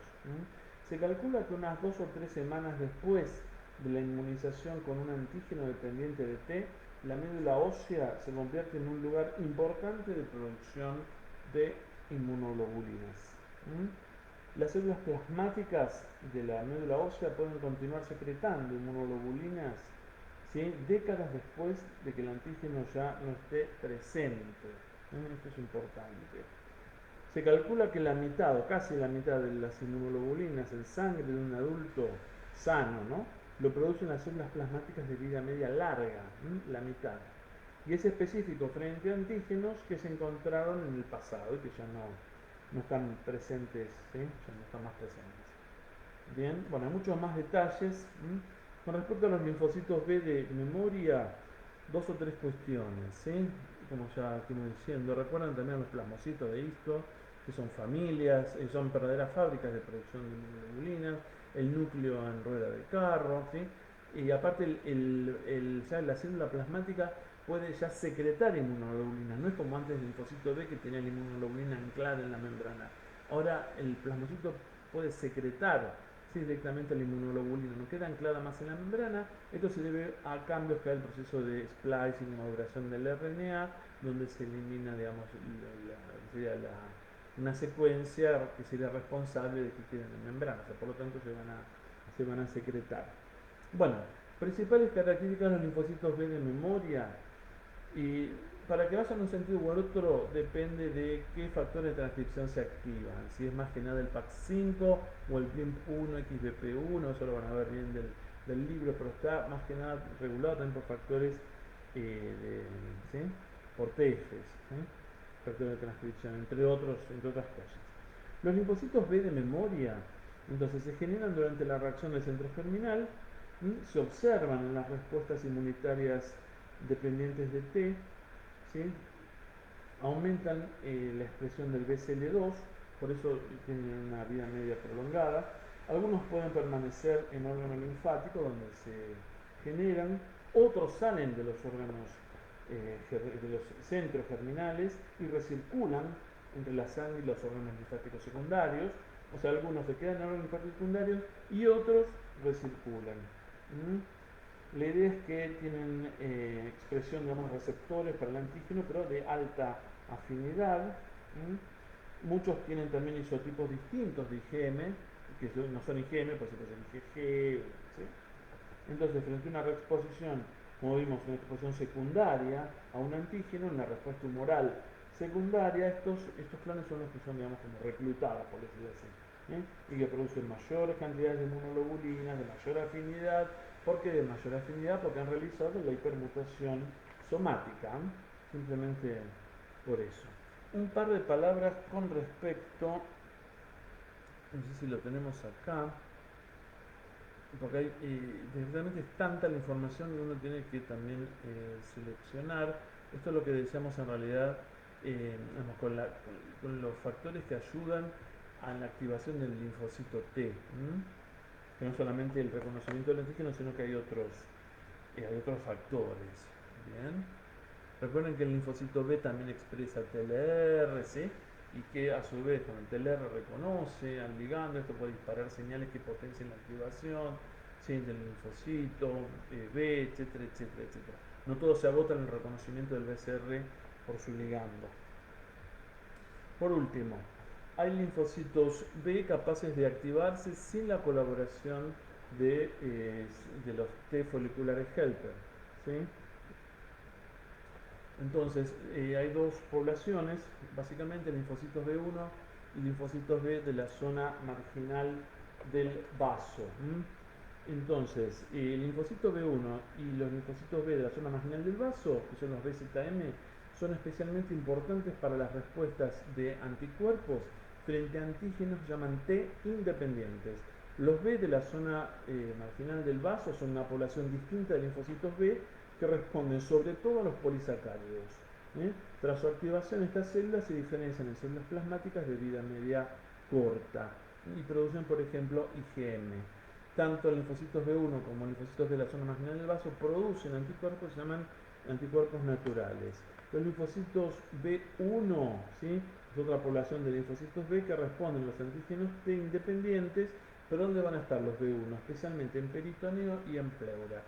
Se calcula que unas 2 o 3 semanas después de la inmunización con un antígeno dependiente de T, la médula ósea se convierte en un lugar importante de producción de inmunoglobulinas. Las células plasmáticas de la médula ósea pueden continuar secretando inmunoglobulinas, ¿sí? Décadas después de que el antígeno ya no esté presente. Esto es importante. Se calcula que la mitad o casi la mitad de las inmunoglobulinas en sangre de un adulto sano, ¿no?, lo producen las células plasmáticas de vida media larga, la mitad. Y es específico frente a antígenos que se encontraron en el pasado y que ya no están presentes, ¿sí? Ya no están más presentes. Bien, bueno, hay muchos más detalles. Con respecto a los linfocitos B de memoria, 2 o 3 cuestiones, ¿sí? Como ya estuvimos diciendo, recuerdan también los plasmocitos de histo, que son familias, son verdaderas fábricas de producción de inmunoglobulinas, el núcleo en rueda de carro, ¿sí? Y aparte ya la célula plasmática puede ya secretar inmunoglobulinas, no es como antes el linfocito B que tenía la inmunoglobulina anclada en la membrana. Ahora el plasmocito puede secretar, ¿sí?, directamente la inmunoglobulina, no queda anclada más en la membrana. Esto se debe a cambios que hay en el proceso de splicing y maduración del RNA, donde se elimina, digamos, una secuencia que sería responsable de que queden en membrana, o sea, por lo tanto se van a secretar. Bueno, principales características de los linfocitos B de memoria, y para que vayan en un sentido u otro depende de qué factores de transcripción se activan, si es más que nada el PAX5 o el BLIMP1, XBP1, eso lo van a ver bien del libro, pero está más que nada regulado también por factores ¿sí?, por TFs, ¿sí?, factores de transcripción, entre otras cosas. Los linfocitos B de memoria, entonces, se generan durante la reacción del centro germinal, se observan en las respuestas inmunitarias dependientes de T, ¿sí?, aumentan la expresión del BCL2, por eso tienen una vida media prolongada. Algunos pueden permanecer en órganos linfáticos donde se generan, otros salen de los órganos, de los centros germinales y recirculan entre la sangre y los órganos linfáticos secundarios. O sea, algunos se quedan en órganos linfáticos secundarios y otros recirculan. La idea es que tienen expresión de unos receptores para el antígeno, pero de alta afinidad. Muchos tienen también isotipos distintos de IgM, que no son IgM, por ejemplo, son IgG. ¿Sí? Entonces, frente a una reexposición, como vimos, una exposición secundaria a un antígeno, una respuesta humoral secundaria, estos clones son los que son, digamos, como reclutados, por decirlo así, y que producen mayores cantidades de inmunoglobulinas, de mayor afinidad. ¿Por qué de mayor afinidad? Porque han realizado la hipermutación somática, simplemente por eso. Un par de palabras con respecto, no sé si lo tenemos acá, porque hay, desgraciadamente es tanta la información que uno tiene que también seleccionar. Esto es lo que decíamos en realidad, digamos, con los factores que ayudan a la activación del linfocito T, ¿m? Que no solamente el reconocimiento del antígeno, sino que hay otros factores. Bien. Recuerden que el linfocito B también expresa TLR, ¿sí? Y que a su vez, cuando el TLR reconoce al ligando, esto puede disparar señales que potencien la activación, ¿sí? Del linfocito B, etcétera, etcétera, etcétera. No todo se agota en el reconocimiento del BCR por su ligando. Por último, hay linfocitos B capaces de activarse sin la colaboración de los T foliculares helper, ¿sí? Entonces, hay dos poblaciones, básicamente linfocitos B1 y linfocitos B de la zona marginal del vaso. Entonces, el linfocito B1 y los linfocitos B de la zona marginal del vaso, que son los BZM, son especialmente importantes para las respuestas de anticuerpos frente a antígenos que llaman T independientes. Los B de la zona marginal del vaso son una población distinta de linfocitos B que responden sobre todo a los polisacáridos. Tras su activación, estas células se diferencian en células plasmáticas de vida media corta y producen, por ejemplo, IgM. Tanto linfocitos B1 como linfocitos de la zona marginal del vaso producen anticuerpos que se llaman anticuerpos naturales. Los linfocitos B1, ¿sí? Es otra población de linfocitos B que responden a los antígenos T independientes, pero ¿dónde van a estar los B1? Especialmente en peritoneo y en pleura.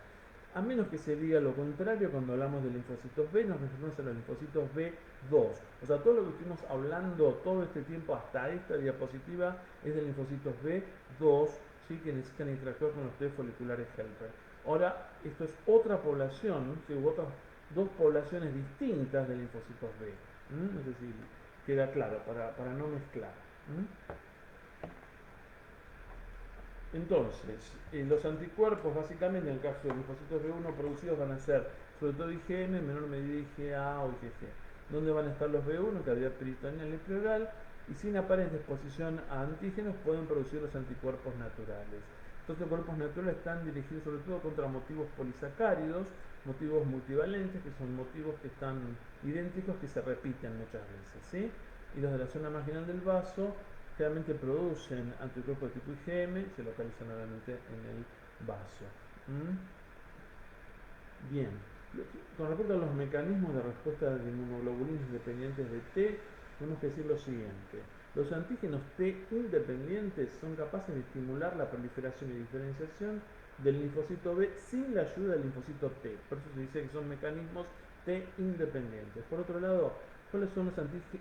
A menos que se diga lo contrario, cuando hablamos de linfocitos B, nos referimos a los linfocitos B2. O sea, todo lo que estuvimos hablando todo este tiempo hasta esta diapositiva es de linfocitos B2, ¿sí? Que necesitan interactuar con los T foliculares helper. Ahora, esto es otra población, ¿sí? Hubo otras dos poblaciones distintas de linfocitos B. No sé si queda claro, para no mezclar. Entonces, los anticuerpos básicamente en el caso de linfocitos B1 producidos van a ser sobre todo IgM, en menor medida IgA o IgG. ¿Dónde van a estar los B1? Cavidad peritoneal y pleural, y sin aparente exposición a antígenos pueden producir los anticuerpos naturales. Estos anticuerpos naturales están dirigidos sobre todo contra motivos polisacáridos, motivos multivalentes, que son motivos que están idénticos, que se repiten muchas veces, ¿sí? Y los de la zona marginal del vaso generalmente producen anticuerpos de tipo IgM, se localizan nuevamente en el vaso. Bien, con respecto a los mecanismos de respuesta de inmunoglobulinas dependientes de T, tenemos que decir lo siguiente. Los antígenos T independientes son capaces de estimular la proliferación y diferenciación del linfocito B sin la ayuda del linfocito T. Por eso se dice que son mecanismos T independientes. Por otro lado, ¿cuáles son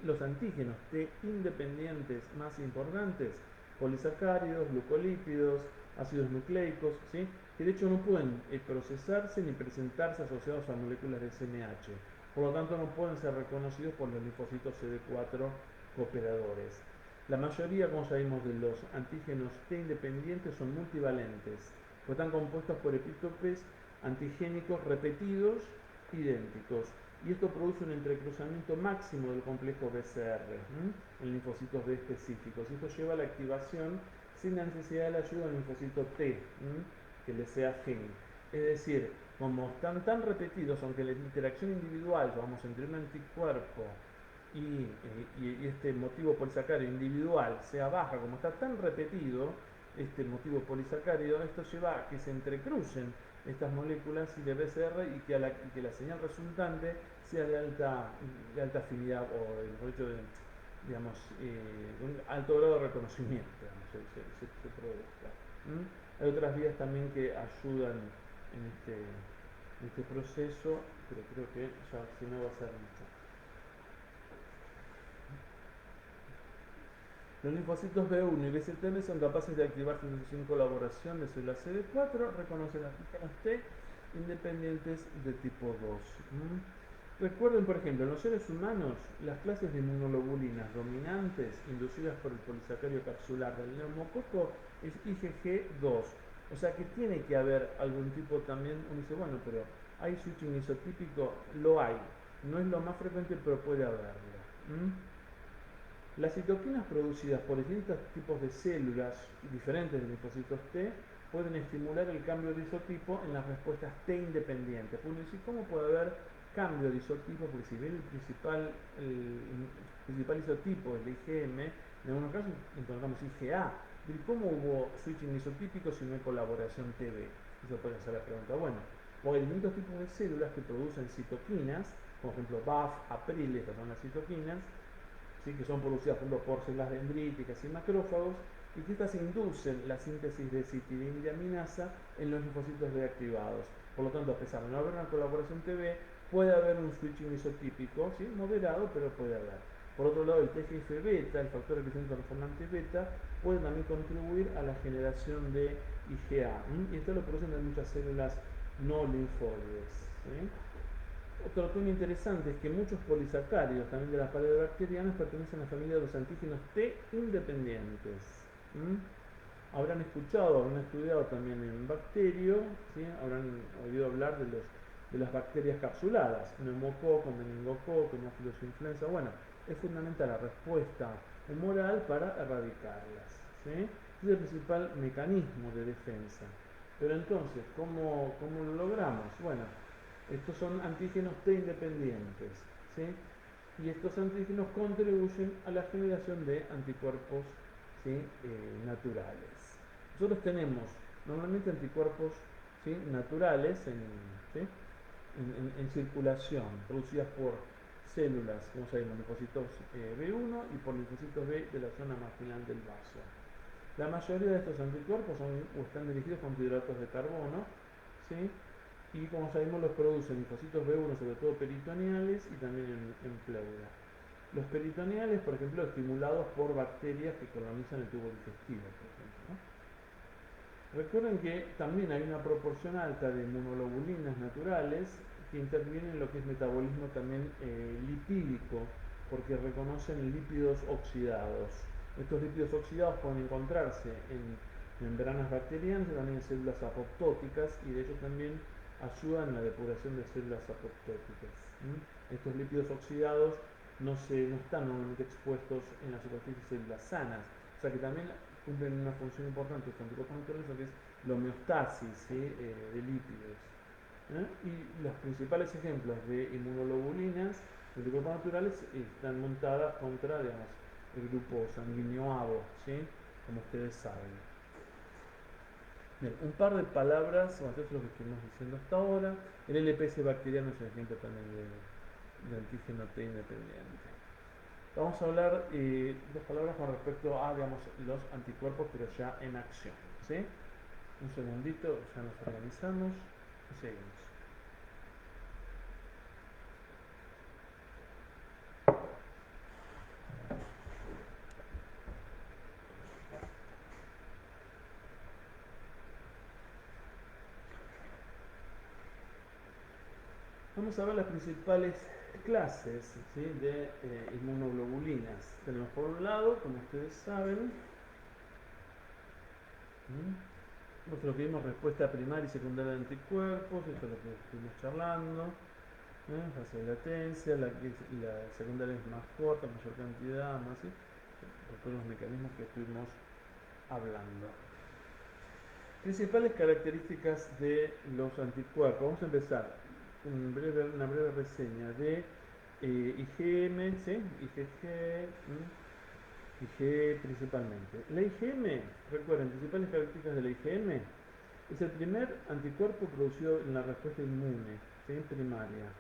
los antígenos T independientes más importantes? Polisacáridos, glucolípidos, ácidos nucleicos, ¿sí? Que de hecho no pueden procesarse ni presentarse asociados a moléculas de SMH. Por lo tanto, no pueden ser reconocidos por los linfocitos CD4 cooperadores. La mayoría, como sabemos, de los antígenos T independientes son multivalentes, pues están compuestos por epítopes antigénicos repetidos idénticos. Y esto produce un entrecruzamiento máximo del complejo BCR en linfocitos B específicos. Y esto lleva a la activación sin la necesidad de la ayuda del linfocito T, que le sea afín. Es decir, como están tan repetidos, aunque la interacción individual, vamos, entre un anticuerpo y este motivo polisacárido individual sea baja, como está tan repetido este motivo polisacárido, esto lleva a que se entrecrucen estas moléculas y de BCR y que la señal resultante sea de alta afinidad o mejor dicho de, digamos, un alto grado de reconocimiento, digamos, se produzca. Hay otras vías también que ayudan en este proceso, pero creo que ya si no va a ser mucho. Los linfocitos B1 y BZM son capaces de activarse sin colaboración de células CD4, reconocen antígenos T independientes de tipo 2. Recuerden, por ejemplo, en los seres humanos, las clases de inmunoglobulinas dominantes inducidas por el polisacárido capsular del neumococo es IgG2. O sea que tiene que haber algún tipo también, uno dice, bueno, pero ¿hay switching isotípico? Lo hay. No es lo más frecuente, pero puede haberlo. Las citoquinas producidas por distintos tipos de células diferentes de linfocitos T pueden estimular el cambio de isotipo en las respuestas T independientes. Uno dice, ¿cómo puede haber cambio de isotipo? Porque si bien el principal isotipo es el IgM, en algunos casos encontramos IgA. ¿Y cómo hubo switching isotípico si no hay colaboración TB? Eso puede ser la pregunta. Bueno, porque hay distintos tipos de células que producen citoquinas, como por ejemplo BAF, APRIL, estas son las citoquinas, ¿sí? Que son producidas por ejemplo por células dendríticas y macrófagos, y que estas inducen la síntesis de citidindiaminasa en los linfocitos B activados. Por lo tanto, a pesar de no haber una colaboración TB, puede haber un switching isotípico, ¿sí? Moderado, pero puede haber. Por otro lado, el TGF-beta, el factor de crecimiento transformante beta, puede también contribuir a la generación de IgA. Y esto lo producen en muchas células no linfoides. ¿Sí? Otro tema interesante es que muchos polisacáridos, también de las paredes bacterianas, pertenecen a la familia de los antígenos T independientes. Habrán escuchado, habrán estudiado también en bacterio, ¿sí? Habrán oído hablar de las bacterias capsuladas, neumococo, meningococo, hemophilus influenza. Bueno, es fundamental la respuesta humoral para erradicarlas, ¿sí? Es el principal mecanismo de defensa. Pero entonces, ¿cómo lo logramos? Bueno, estos son antígenos T independientes, ¿sí? Y estos antígenos contribuyen a la generación de anticuerpos, ¿sí? Naturales. Nosotros tenemos normalmente anticuerpos, ¿sí? Naturales ¿sí? en circulación, producidas por células, como sabemos, linfocitos B1 y por linfocitos B de la zona marginal del vaso. La mayoría de estos anticuerpos están dirigidos contra hidratos de carbono, ¿sí? Y como sabemos los producen linfocitos B1, sobre todo peritoneales y también en pleura. Los peritoneales, por ejemplo, estimulados por bacterias que colonizan el tubo digestivo, por ejemplo, ¿no? Recuerden que también hay una proporción alta de inmunoglobulinas naturales que intervienen en lo que es metabolismo también lipídico, porque reconocen lípidos oxidados. Estos lípidos oxidados pueden encontrarse en membranas bacterianas y también en células apoptóticas, y de hecho también ayudan en la depuración de células apoptóticas. Estos lípidos oxidados no están normalmente expuestos en la superficie de células sanas, o sea que también cumplen una función importante los anticuerpos naturales, que es la homeostasis, ¿sí? De lípidos. Y los principales ejemplos de inmunoglobulinas de anticuerpos naturales están montadas contra, digamos, el grupo sanguíneo ABO, ¿sí? Como ustedes saben. Bien, un par de palabras, o esto es lo que estuvimos diciendo hasta ahora. El LPS bacteriano es un ejemplo también de antígeno T independiente. Vamos a hablar dos palabras con respecto a, digamos, los anticuerpos, pero ya en acción, ¿sí? Un segundito, ya nos organizamos y seguimos. Vamos a ver las principales clases, ¿sí? De inmunoglobulinas. Tenemos por un lado, como ustedes saben, nosotros vimos respuesta primaria y secundaria de anticuerpos, esto es lo que estuvimos charlando. Fase de latencia, la secundaria es más corta, mayor cantidad, más ¿sí? Por los mecanismos que estuvimos hablando. Principales características de los anticuerpos. Vamos a empezar una breve reseña de IgM, ¿sí? IgG, IgE principalmente. La IgM, recuerden, principales características de la IgM, es el primer anticuerpo producido en la respuesta inmune, ¿sí? Primaria.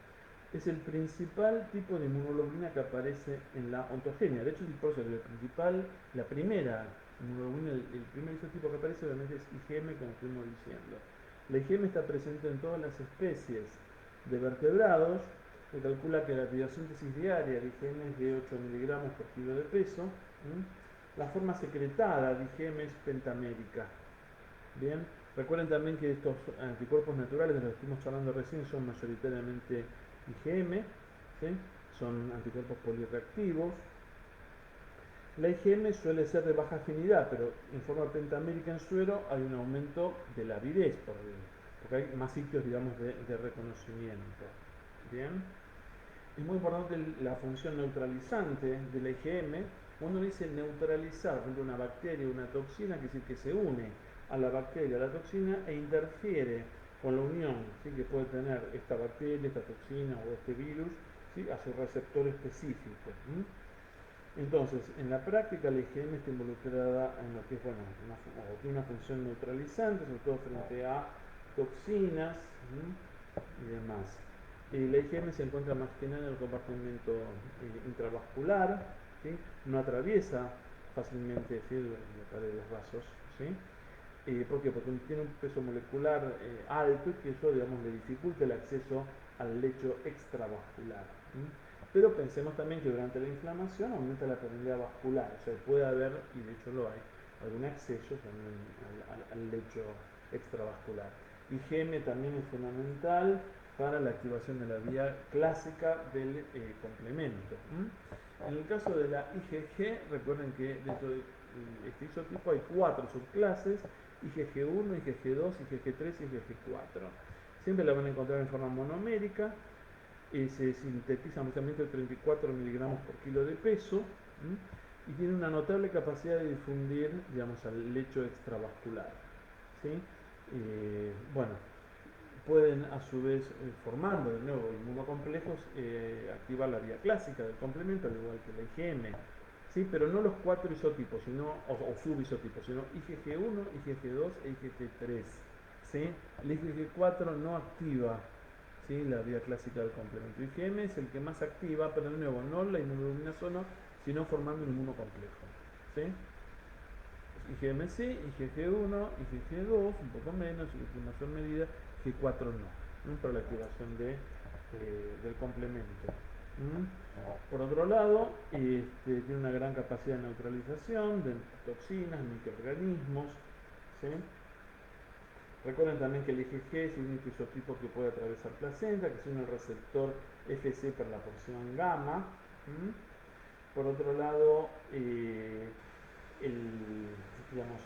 Es el principal tipo de inmunoglobulina que aparece en la ontogenia. De hecho, la primera inmunoglobulina, el primer isotipo que aparece obviamente es IgM, como estuvimos diciendo. La IgM está presente en todas las especies de vertebrados. Se calcula que la biosíntesis diaria de IgM es de 8 miligramos por kilo de peso. La forma secretada de IgM es pentamérica. Bien, recuerden también que estos anticuerpos naturales de los que estuvimos hablando recién son mayoritariamente IgM, ¿sí? Son anticuerpos polireactivos. La IgM suele ser de baja afinidad, pero en forma pentamérica en suero hay un aumento de la avidez, porque hay más sitios, digamos, de reconocimiento. Bien, es muy importante la función neutralizante de la IgM. Cuando dice neutralizar, por ejemplo, una bacteria o una toxina, quiere decir que se une a la bacteria, a la toxina, e interfiere con la unión, ¿sí?, que puede tener esta bacteria, esta toxina o este virus, ¿sí?, a su receptor específico. Entonces, en la práctica la IgM está involucrada en lo que es, bueno, tiene una función neutralizante, sobre todo frente a toxinas y demás. La IgM se encuentra más que nada en el compartimento intravascular, ¿sí? No atraviesa fácilmente, ¿sí?, la pared de los vasos, ¿sí? ¿Por qué? Porque tiene un peso molecular alto y que eso, digamos, le dificulta el acceso al lecho extravascular. Pero pensemos también que durante la inflamación aumenta la permeabilidad vascular, o sea, puede haber, y de hecho lo hay, algún acceso también al lecho extravascular. IgM también es fundamental para la activación de la vía clásica del complemento. En el caso de la IgG, recuerden que dentro de este isotipo hay 4 subclases: IgG1, IgG2, IgG3 y IgG4. Siempre la van a encontrar en forma monomérica. Se sintetiza mayormente 34 miligramos por kilo de peso, y tiene una notable capacidad de difundir, digamos, al lecho extravascular, ¿sí? Bueno, pueden a su vez, formando de nuevo inmunocomplejos, activar la vía clásica del complemento, al igual que la IgM, ¿sí? Pero no los 4 isotipos, o subisotipos, sino IgG1, IgG2 e IgG3. ¿Sí? El IgG4 no activa, ¿sí?, la vía clásica del complemento. IgM es el que más activa, pero de nuevo no la inmunoglobulina solo, sino formando un inmunocomplejo. ¿Sí? IgM sí, IgG1, IgG2, un poco menos, y en mayor medida G4 no, para la activación del complemento. Por otro lado, tiene una gran capacidad de neutralización de toxinas, microorganismos, ¿sí? Recuerden también que el IgG es el único isotipo que puede atravesar placenta, que es el receptor Fc para la porción gamma. Por otro lado, digamos,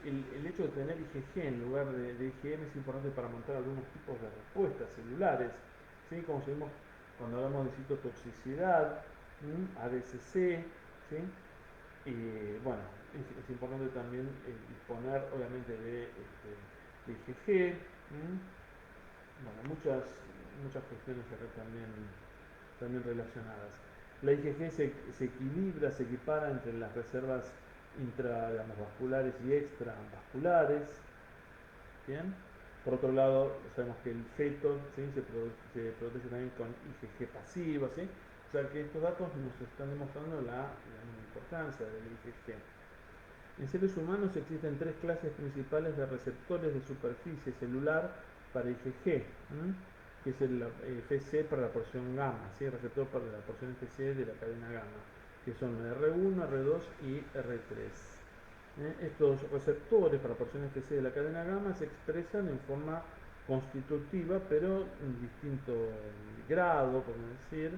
el hecho de tener IgG en lugar de IgM es importante para montar algunos tipos de respuestas celulares, ¿sí?, como vimos cuando hablamos de citotoxicidad, ADCC, ¿sí? Bueno, es importante también disponer obviamente de IgG, bueno, muchas cuestiones acá también relacionadas. La IgG se equilibra, se equipara entre las reservas vasculares y extravasculares. ¿Bien? Por otro lado, sabemos que el feto, ¿sí?, se protege también con IgG pasiva, ¿sí? O sea que estos datos nos están demostrando la importancia del IgG. En seres humanos existen 3 clases principales de receptores de superficie celular para IgG, que es el Fc para la porción gamma, ¿sí?, el receptor para la porción Fc de la cadena gamma, que son R1, R2 y R3. Estos receptores para porciones Fc de la cadena gamma se expresan en forma constitutiva, pero en distinto grado, por decir,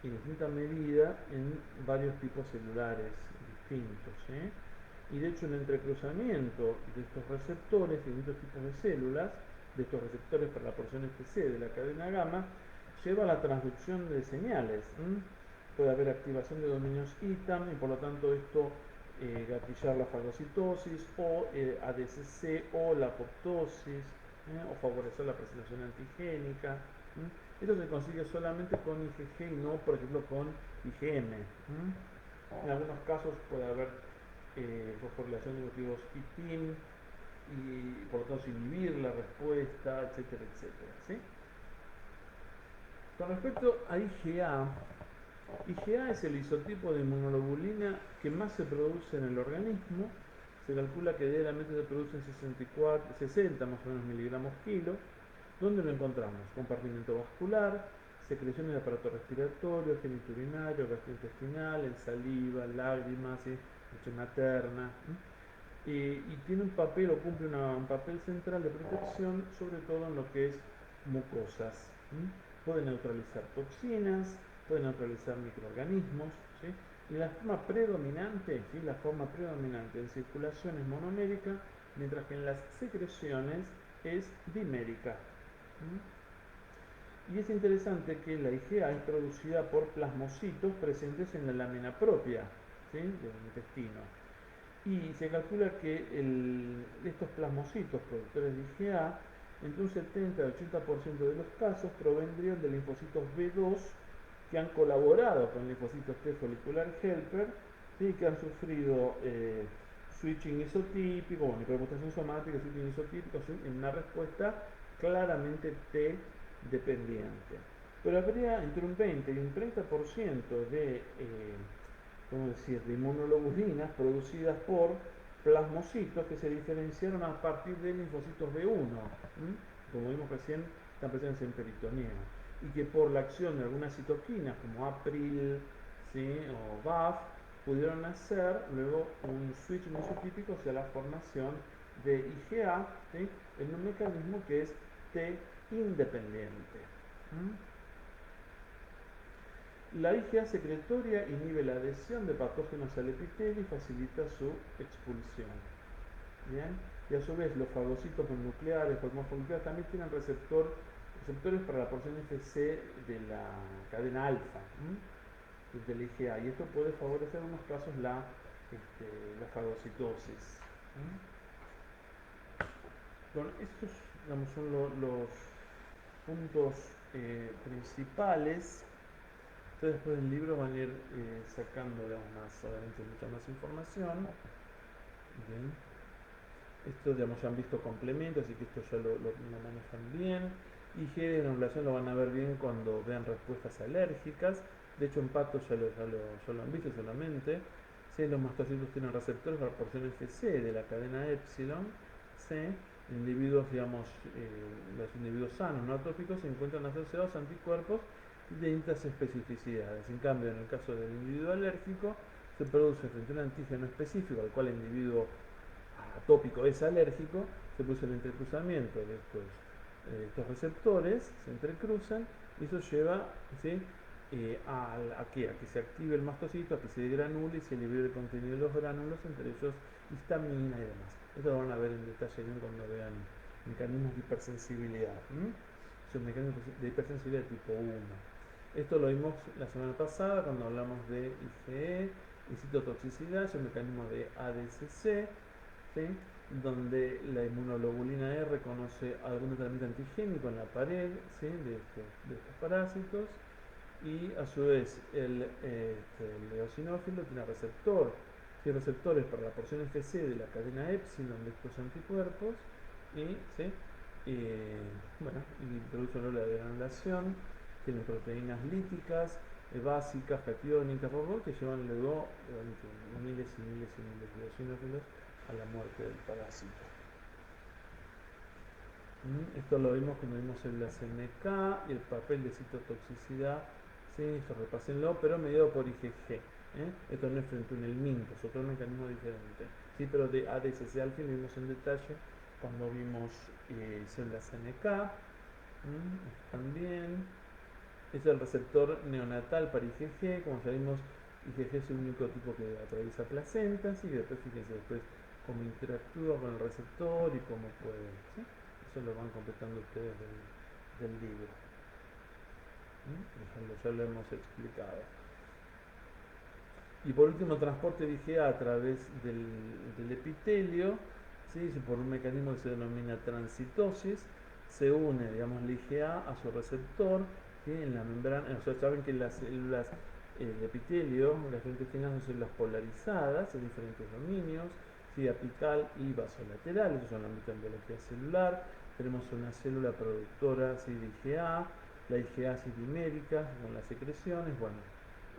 y en distinta medida en varios tipos celulares distintos. Y de hecho el entrecruzamiento de estos receptores y distintos tipos de células, de estos receptores para la porción Fc de la cadena gamma, lleva a la transducción de señales. Puede haber activación de dominios ITAM y por lo tanto esto gatillar la fagocitosis o ADCC o la apoptosis, o favorecer la presentación antigénica. Esto se consigue solamente con IgG y no, por ejemplo, con IgM. En algunos casos puede haber fosforilación de nucleótidos ITIM y por lo tanto inhibir la respuesta, etcétera, etcétera. ¿Sí? Con respecto a IgA, IgA es el isotipo de inmunoglobulina que más se produce en el organismo. Se calcula que diariamente se producen 60 más o menos miligramos kilo. ¿Dónde lo encontramos? Compartimento vascular, secreciones de aparato respiratorio, genitourinario, gastrointestinal, en saliva, lágrimas, leche materna. Y tiene un papel, o cumple un papel central de protección, sobre todo en lo que es mucosas. Puede neutralizar toxinas, puede neutralizar microorganismos, ¿sí? Y la forma predominante, ¿sí?, la forma predominante en circulación es monomérica, mientras que en las secreciones es dimérica. Y es interesante que la IgA es producida por plasmocitos presentes en la lámina propia, ¿sí?, del intestino. y se calcula que estos plasmocitos productores de IgA, entre un 70 y 80% de los casos provendrían de linfocitos B2 que han colaborado con linfocitos T folicular helper, ¿sí? Que han sufrido switching isotípico, bueno, hipermutación somática, switching isotípico, en una respuesta claramente T dependiente. Pero habría entre un 20 y un 30% de ¿cómo decir?, de inmunoglobulinas producidas por plasmocitos que se diferenciaron a partir de linfocitos B1, como vimos recién, están presentes en peritoneo, y que por la acción de algunas citoquinas como April, ¿sí?, o BAF, pudieron hacer luego un switch mesotípico hacia la formación de IgA, ¿sí?, en un mecanismo que es T independiente. La IgA secretoria inhibe la adhesión de patógenos al epitelio y facilita su expulsión. ¿Bien? Y a su vez los fagocitos mononucleares o hemofoliculares también tienen receptores para la porción Fc de la cadena alfa de la IgA, y esto puede favorecer en unos casos la fagocitosis. Bueno, estos, digamos, son los puntos principales. Ustedes después del libro van a ir sacando, digamos, obviamente mucha más información. Bien. Esto, digamos, ya han visto complementos, así que esto ya lo manejan bien. IG de granulación lo van a ver bien cuando vean respuestas alérgicas. De hecho, en patos ya lo han visto solamente. ¿Sí? Los mastocitos tienen receptores para porción FC de la cadena epsilon. ¿Sí? Individuos, digamos, los individuos sanos, no atópicos, se encuentran asociados a anticuerpos de distintas especificidades. En cambio, en el caso del individuo alérgico, se produce frente a un antígeno específico al cual el individuo atópico es alérgico, se produce el entrecruzamiento de estos receptores, se entrecruzan y eso lleva, ¿sí?, a que se active el mastocito, a que se degranule y se libere el contenido de los granulos, entre ellos histamina y demás. Esto lo van a ver en detalle bien cuando vean mecanismos de hipersensibilidad. Son mecanismos de hipersensibilidad tipo 1. Esto lo vimos la semana pasada cuando hablamos de IgE y citotoxicidad, es un mecanismo de ADCC, ¿sí?, donde la inmunoglobulina E reconoce algún tratamiento antigénico en la pared, ¿sí?, de estos parásitos, y a su vez el eosinófilo tiene receptores para la porción FC de la cadena epsilon de estos anticuerpos y, ¿sí?, bueno, y produce una degranulación, tienen proteínas líticas, básicas, catiónicas, que llevan luego miles y miles y miles de eosinófilos a la muerte del parásito. Esto lo vimos cuando vimos el CNK y el papel de citotoxicidad. Sí, esto repásenlo, pero mediado por IgG. Esto no es frente a un elminto, es otro mecanismo diferente. Sí, pero de ADCC al fin lo vimos en detalle cuando vimos células CNK. También es el receptor neonatal para IgG, como ya vimos, IgG es el único tipo que atraviesa placentas, y después fíjense después cómo interactúa con el receptor y cómo puede, ¿sí? Eso lo van completando ustedes del libro. Ya lo hemos explicado. Y por último, transporte de IgA a través del epitelio, ¿sí?, por un mecanismo que se denomina transitosis, se une, digamos, la IgA a su receptor, ¿sí?, en la membrana. O sea, saben que las células de epitelio, las intestinales, son células polarizadas en diferentes dominios, ¿sí?, apical y basolateral, eso es un ámbito en biología celular. Tenemos una célula productora, ¿sí?, de IgA, la IgA dimérica con las secreciones, bueno,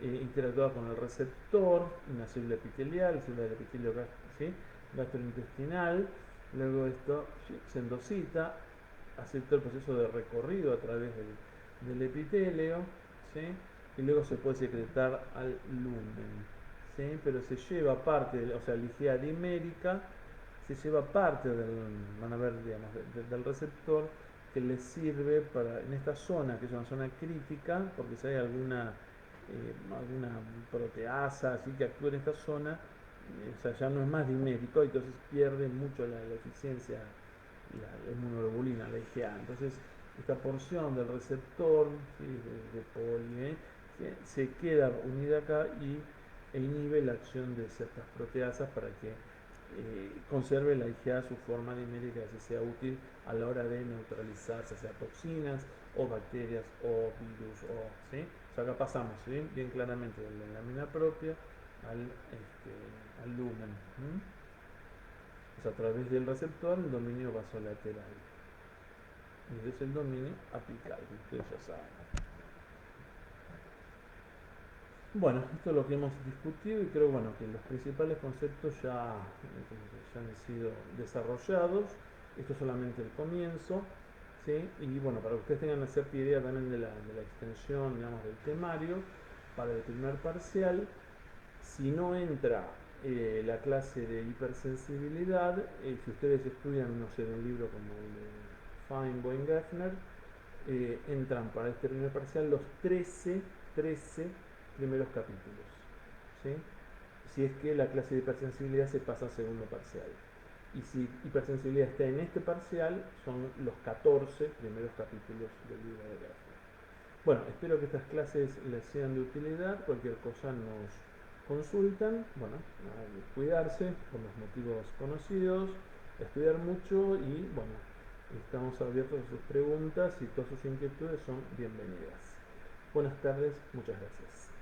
interactúa con el receptor, una célula epitelial, célula del epitelio, ¿sí?, gastrointestinal. Luego esto se endocita, hace todo el proceso de recorrido a través del epitelio, ¿sí?, y luego se puede secretar al lumen, ¿sí?, pero se lleva parte, o sea, la IgA dimérica se lleva parte van a ver, digamos, del receptor, que les sirve para, en esta zona, que es una zona crítica, porque si hay alguna proteasa así que actúa en esta zona, o sea, ya no es más dimérico, entonces pierde mucho la eficiencia, la inmunoglobulina, la IgA. Entonces, esta porción del receptor, ¿sí?, de poli, se queda unida acá e inhibe la acción de ciertas proteasas para que conserve la IgA su forma dimérica, que sea útil a la hora de neutralizar, ya sea toxinas o bacterias o virus. ¿Sí? O sea, acá pasamos, ¿sí?, bien claramente de la lámina propia al lumen. O sea, a través del receptor, el dominio vasolateral. Y es el dominio apical, que ustedes ya saben. Bueno, esto es lo que hemos discutido y creo, bueno, que los principales conceptos ya han sido desarrollados. Esto es solamente el comienzo, ¿sí? Y bueno, para que ustedes tengan una cierta idea también de la extensión, digamos, del temario, para el primer parcial, si no entra la clase de hipersensibilidad, si ustedes estudian, no sé, de un libro como el de Feinboim-Geffner, entran para este primer parcial los 13 primeros capítulos, ¿sí? Si es que la clase de hipersensibilidad se pasa a segundo parcial. Y si hipersensibilidad está en este parcial, son los 14 primeros capítulos del libro de Geffner. Bueno, espero que estas clases les sean de utilidad. Cualquier cosa nos consultan. Bueno, cuidarse por los motivos conocidos, estudiar mucho y bueno, estamos abiertos a sus preguntas y todas sus inquietudes son bienvenidas. Buenas tardes, muchas gracias.